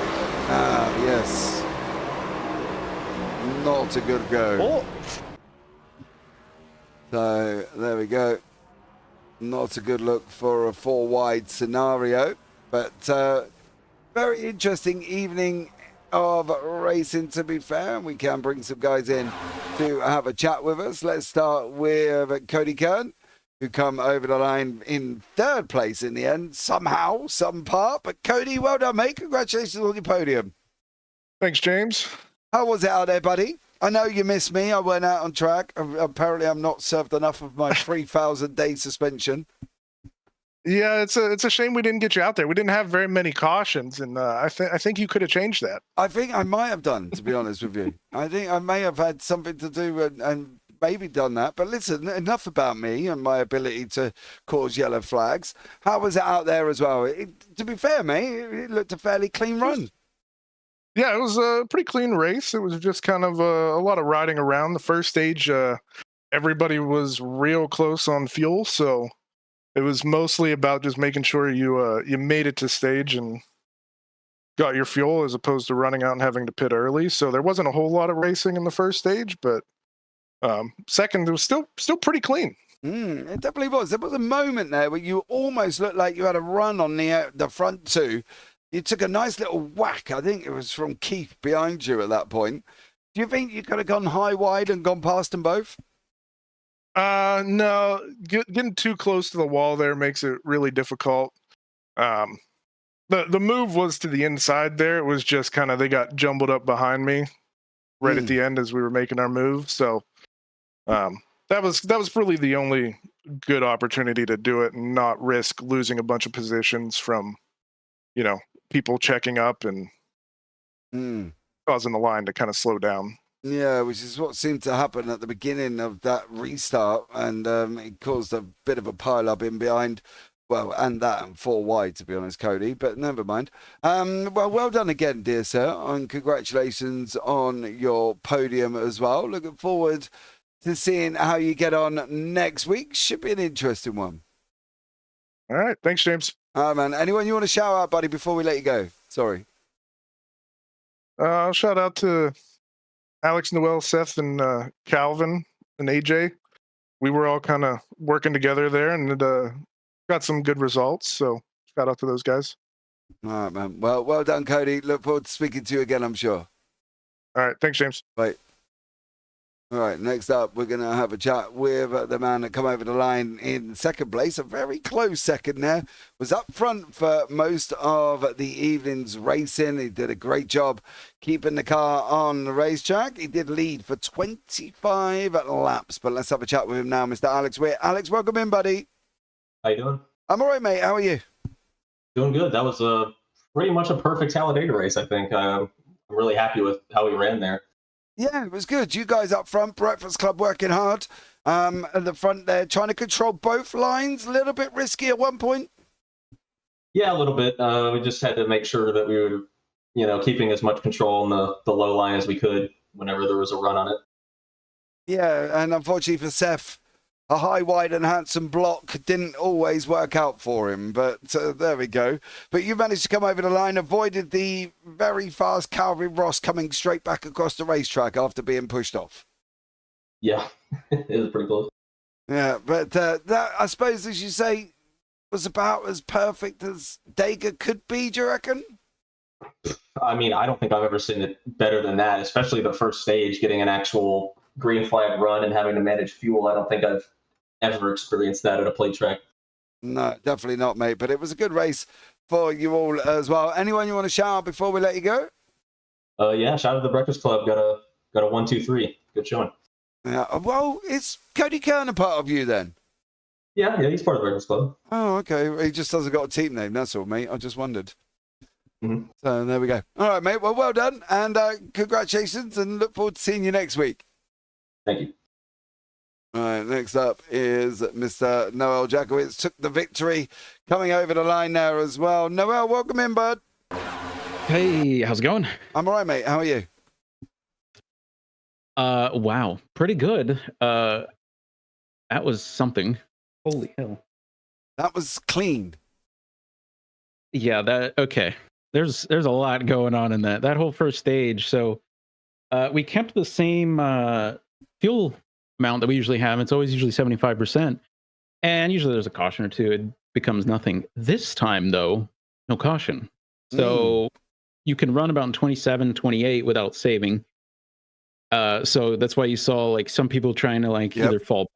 Yes. Not a good go. Oh. So there we go. Not a good look for a 4 wide scenario, but very interesting evening of racing, to be fair. We can bring some guys in to have a chat with us. Let's start with Cody Kern, who come over the line in third place in the end, somehow, some part. But Cody, well done, mate. Congratulations on your podium. Thanks, James. How was it out there, buddy? I know you missed me. I went out on track. Apparently, I'm not served enough of my 3,000-day suspension. Yeah, it's a shame we didn't get you out there. We didn't have very many cautions, and I think you could have changed that. I think I might have done, to be honest with you. I think I may have had something to do and maybe done that. But listen, enough about me and my ability to cause yellow flags. How was it out there as well? To be fair, mate, it looked a fairly clean run. Yeah, it was a pretty clean race. It was just kind of a lot of riding around. The first stage, everybody was real close on fuel, so it was mostly about just making sure you made it to stage and got your fuel, as opposed to running out and having to pit early. So there wasn't a whole lot of racing in the first stage, but second, it was still pretty clean. It definitely was. There was a moment there where you almost looked like you had a run on the front two. You took a nice little whack. I think it was from Keith behind you at that point. Do you think you could have gone high wide and gone past them both? No, getting too close to the wall there makes it really difficult. The move was to the inside there. It was just kind of, they got jumbled up behind me right at the end as we were making our move. So that was really the only good opportunity to do it and not risk losing a bunch of positions from, people checking up and causing the line to kind of slow down. Yeah, which is what seemed to happen at the beginning of that restart, and it caused a bit of a pile-up in behind. Well, and that and 4 wide, to be honest, Cody, but never mind. Well done again, dear sir, and congratulations on your podium as well. Looking forward to seeing how you get on next week. Should be an interesting one. All right, thanks, James. All right, man. Anyone you want to shout out, buddy, before we let you go? Sorry. I'll shout out to Alex, Noel, Seth, and Calvin and AJ. We were all kind of working together there and got some good results. So shout out to those guys. All right, man. Well done, Cody. Look forward to speaking to you again, I'm sure. All right. Thanks, James. Bye. All right, next up, we're going to have a chat with the man that come over the line in second place. A very close second there. Was up front for most of the evening's racing. He did a great job keeping the car on the racetrack. He did lead for 25 laps. But let's have a chat with him now, Mr. Alex Witt. Alex, welcome in, buddy. How you doing? I'm all right, mate. How are you? Doing good. That was pretty much a perfect Talladega race, I think. I'm really happy with how we ran there. Yeah, it was good. You guys up front, Breakfast Club working hard. At the front there, trying to control both lines. A little bit risky at one point. Yeah, a little bit. We just had to make sure that we were, keeping as much control on the low line as we could. whenever there was a run on it. Yeah, and unfortunately for Seth, a high, wide, and handsome block didn't always work out for him, but there we go. But you managed to come over the line, avoided the very fast Calvin Ross coming straight back across the racetrack after being pushed off. Yeah, it was pretty close. Yeah, but that, I suppose, as you say, was about as perfect as Dega could be, do you reckon? I mean, I don't think I've ever seen it better than that, especially the first stage, getting an actual green flag run and having to manage fuel. I don't think I've ever experienced that at a plate track. No, definitely not, mate. But it was a good race for you all as well. Anyone you want to shout out before we let you go? Yeah, shout out to the Breakfast Club. Got a 1, 2, 3. Good showing. Yeah. Well, it's Cody Kern a part of you then? Yeah, he's part of the Breakfast Club. Oh, okay. He just hasn't got a team name. That's all, mate. I just wondered. Mm-hmm. So there we go. All right, mate. Well done. And congratulations, and look forward to seeing you next week. Thank you. All right, next up is Mr. Noel Jakowitz. Took the victory, coming over the line there as well. Noel, welcome in, bud. Hey, how's it going? I'm all right, mate. How are you? Wow, pretty good. That was something. Holy hell. That was clean. Yeah, okay. There's a lot going on in that whole first stage. So, we kept the same fuel amount that we usually have. It's always usually 75%. And usually there's a caution or two. It becomes nothing. This time, though, no caution. So you can run about 27, 28 without saving. So that's why you saw like some people trying to either fall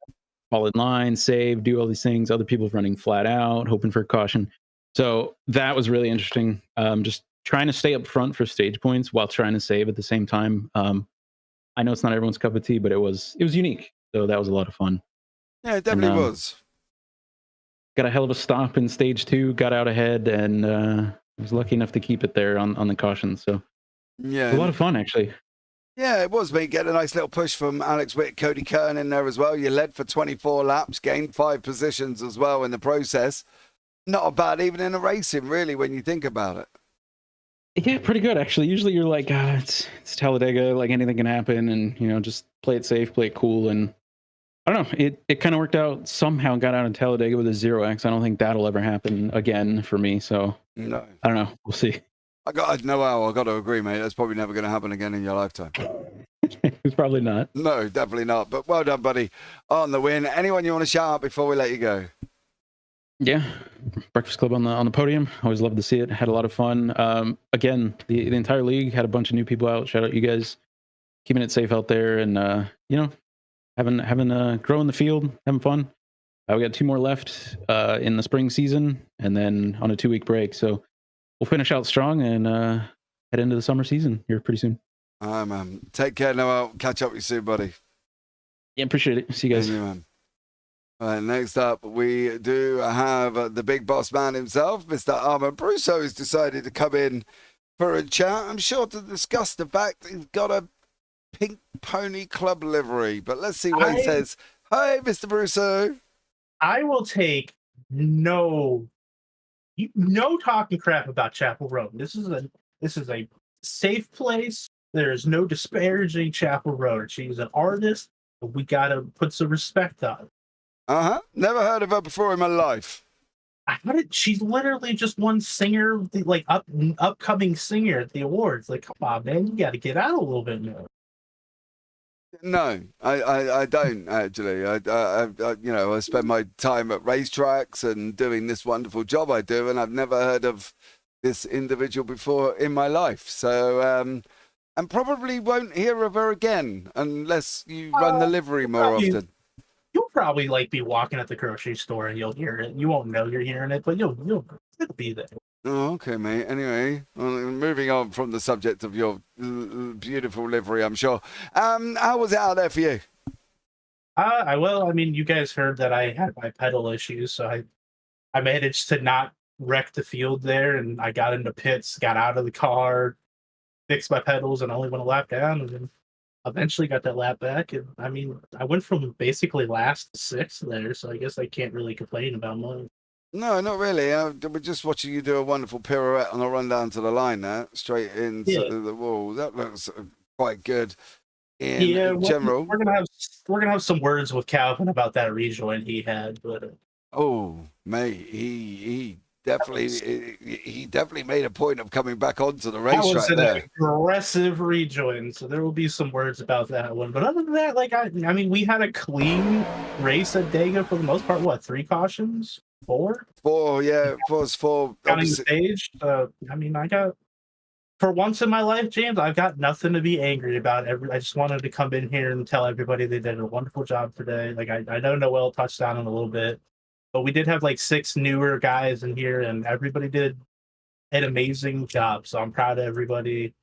in line, save, do all these things. Other people running flat out, hoping for a caution. So that was really interesting. Just trying to stay up front for stage points while trying to save at the same time. I know it's not everyone's cup of tea, but it was unique. So that was a lot of fun. Yeah, it definitely was. Got a hell of a stop in stage 2, got out ahead, and was lucky enough to keep it there on the caution. So yeah, a lot of fun, actually. Yeah, it was, mate. Get a nice little push from Alex Witt, Cody Kern in there as well. You led for 24 laps, gained 5 positions as well in the process. Not a bad even in a racing, really, when you think about it. Yeah, pretty good, actually. Usually you're like, it's Talladega, like anything can happen, and, just play it safe, play it cool. And I don't know, it kind of worked out somehow, got out of Talladega with a 0x. I don't think that'll ever happen again for me. So no, I don't know. We'll see. I got to agree, mate. That's probably never going to happen again in your lifetime. It's probably not. No, definitely not. But well done, buddy, on the win. Anyone you want to shout out before we let you go? Yeah, Breakfast Club on the podium. Always love to see it. Had a lot of fun. Again, the entire league had a bunch of new people out. Shout out you guys, keeping it safe out there, and having growing the field, having fun. We got 2 more left in the spring season, and then on a 2-week break. So we'll finish out strong and head into the summer season here pretty soon. All right, man. Take care, Noel. Catch up with you soon, buddy. Yeah, appreciate it. See you guys. Thank you, man. All right, next up, we do have the big boss man himself, Mr. Armand Brusso, who's decided to come in for a chat. I'm sure to discuss the fact he's got a Pink Pony Club livery, but let's see what he says. Hi, Mr. Brusso. I will take no talking crap about Chapel Road. This is a safe place. There's no disparaging Chapel Road. She's an artist. We gotta put some respect on her. Never heard of her before in my life. She's literally just one singer, upcoming singer at the awards. Like, come on, man, you got to get out a little bit more. No, I don't actually. I spend my time at racetracks and doing this wonderful job I do, and I've never heard of this individual before in my life. So, and probably won't hear of her again unless you run the livery more often. You'll probably be walking at the grocery store and you'll hear it. You won't know you're hearing it, but it'll be there. Oh, okay, mate. Anyway, moving on from the subject of your beautiful livery, I'm sure. How was it out there for you? You guys heard that I had my pedal issues, so I managed to not wreck the field there, and I got into pits, got out of the car, fixed my pedals, and only went a lap down, and then eventually got that lap back. And I went from basically last to 6th there, so I guess I can't really complain about much. No, not really. We're just watching you do a wonderful pirouette on a run down to the line there, straight into the wall. That looks quite good. in general. we're gonna have some words with Calvin about that rejoin he had, but Oh, mate, he definitely made a point of coming back onto the that was racetrack an there. aggressive rejoin. So there will be some words about that one. But other than that, like I mean, we had a clean race at Dega for the most part. What, 3 cautions? 4? 4, yeah, was 4. Counting the stage. I mean, for once in my life, James, I've got nothing to be angry about. I just wanted to come in here and tell everybody they did a wonderful job today. Like I know Noel touched on it a little bit, but we did have like 6 newer guys in here, and everybody did an amazing job. So I'm proud of everybody.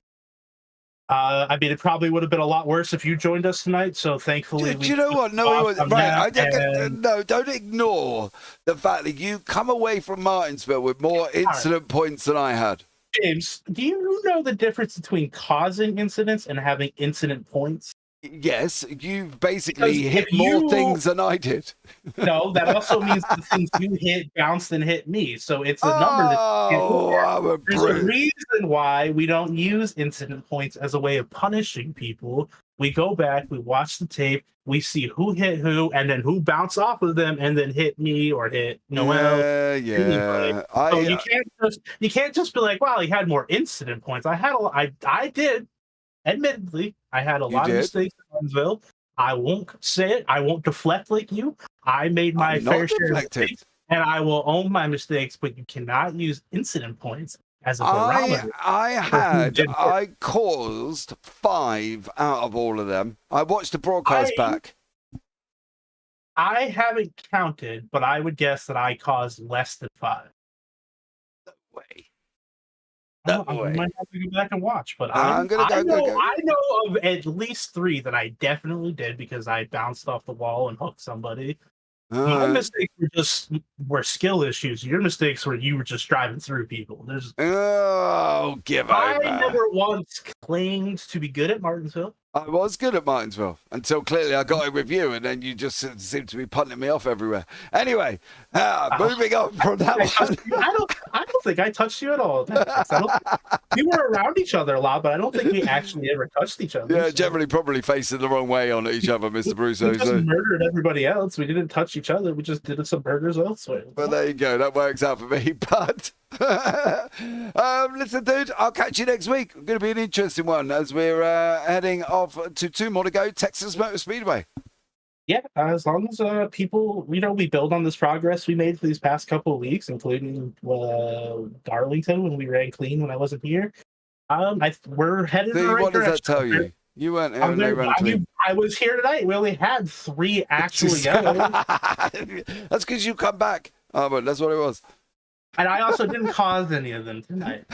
I mean, it probably would have been a lot worse if you joined us tonight. So thankfully, do you know what? No, right. No, don't ignore the fact that you come away from Martinsville with more incident points than I had. James, do you know the difference between causing incidents and having incident points? Yes, you basically Because hit if more you- things than I did. No, that also means the things you hit bounced and hit me. So it's a number that I'm a there's a brute. reason why we don't use incident points as a way of punishing people. We go back, we watch the tape, we see who hit who, and then who bounced off of them and then hit me or hit Noel. Yeah. So you can't just be like, well, he had more incident points. I did. Admittedly, I had a lot of mistakes in Martinsville. I won't say it. I won't deflect like you. I made my fair share of mistakes, and I will own my mistakes. But you cannot use incident points as a barometer. I caused 5 out of all of them. I watched the broadcast back. I haven't counted, but I would guess that I caused less than 5. No way. I might have to go back and watch, but I know of at least 3 that I definitely did because I bounced off the wall and hooked somebody. My mistakes were skill issues. Your mistakes were you were just driving through people. I never once claimed to be good at Martinsville. I was good at Martinsville until clearly I got it with you, and then you just seem to be punting me off everywhere. Anyway, moving on from that one. I don't think I touched you at all. We were around each other a lot, but I don't think we actually ever touched each other. Yeah, generally probably facing the wrong way on each other, Mr. Brusso. We just murdered everybody else. We didn't touch each other. We just did some murders elsewhere. Well, there you go. That works out for me. But listen, dude, I'll catch you next week. It's going to be an interesting one as we're heading off to 2 more to go. Texas Motor Speedway. Yeah, as long as people, we build on this progress we made for these past couple of weeks, including Darlington when we ran clean when I wasn't here. We're headed in the right what direction. does that tell you? You weren't here when they ran clean. I was here tonight. We only had 3 actual yellows. That's because you come back. Oh, but that's what it was. And I also didn't cause any of them tonight.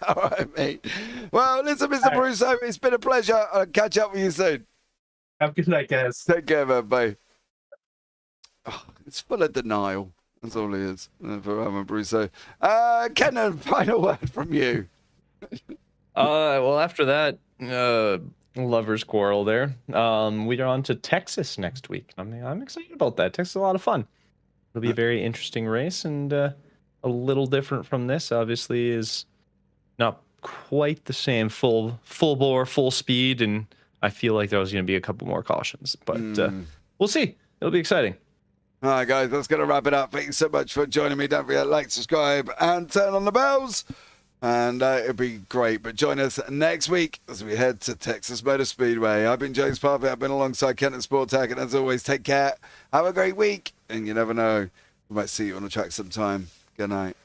All right, mate. Well, listen, Mr. Brusso, it's been a pleasure. I'll catch up with you soon. Have a good night, guys. Take care, man. Bye. Oh, it's full of denial. That's all it is for Roman Brusso. Kenton, final word from you. Well, after that lovers quarrel there, we are on to Texas next week. I mean, I'm excited about that. Texas is a lot of fun. It'll be a very interesting race and a little different from this. Obviously, is not quite the same full bore, full speed, and I feel like there was going to be a couple more cautions, but we'll see. It'll be exciting. All right, guys, that's going to wrap it up. Thank you so much for joining me. Don't forget to like, subscribe, and turn on the bells. And it'll be great. But join us next week as we head to Texas Motor Speedway. I've been James Parfitt. I've been alongside Kenton Sportak. And as always, take care. Have a great week. And you never know, we might see you on the track sometime. Good night.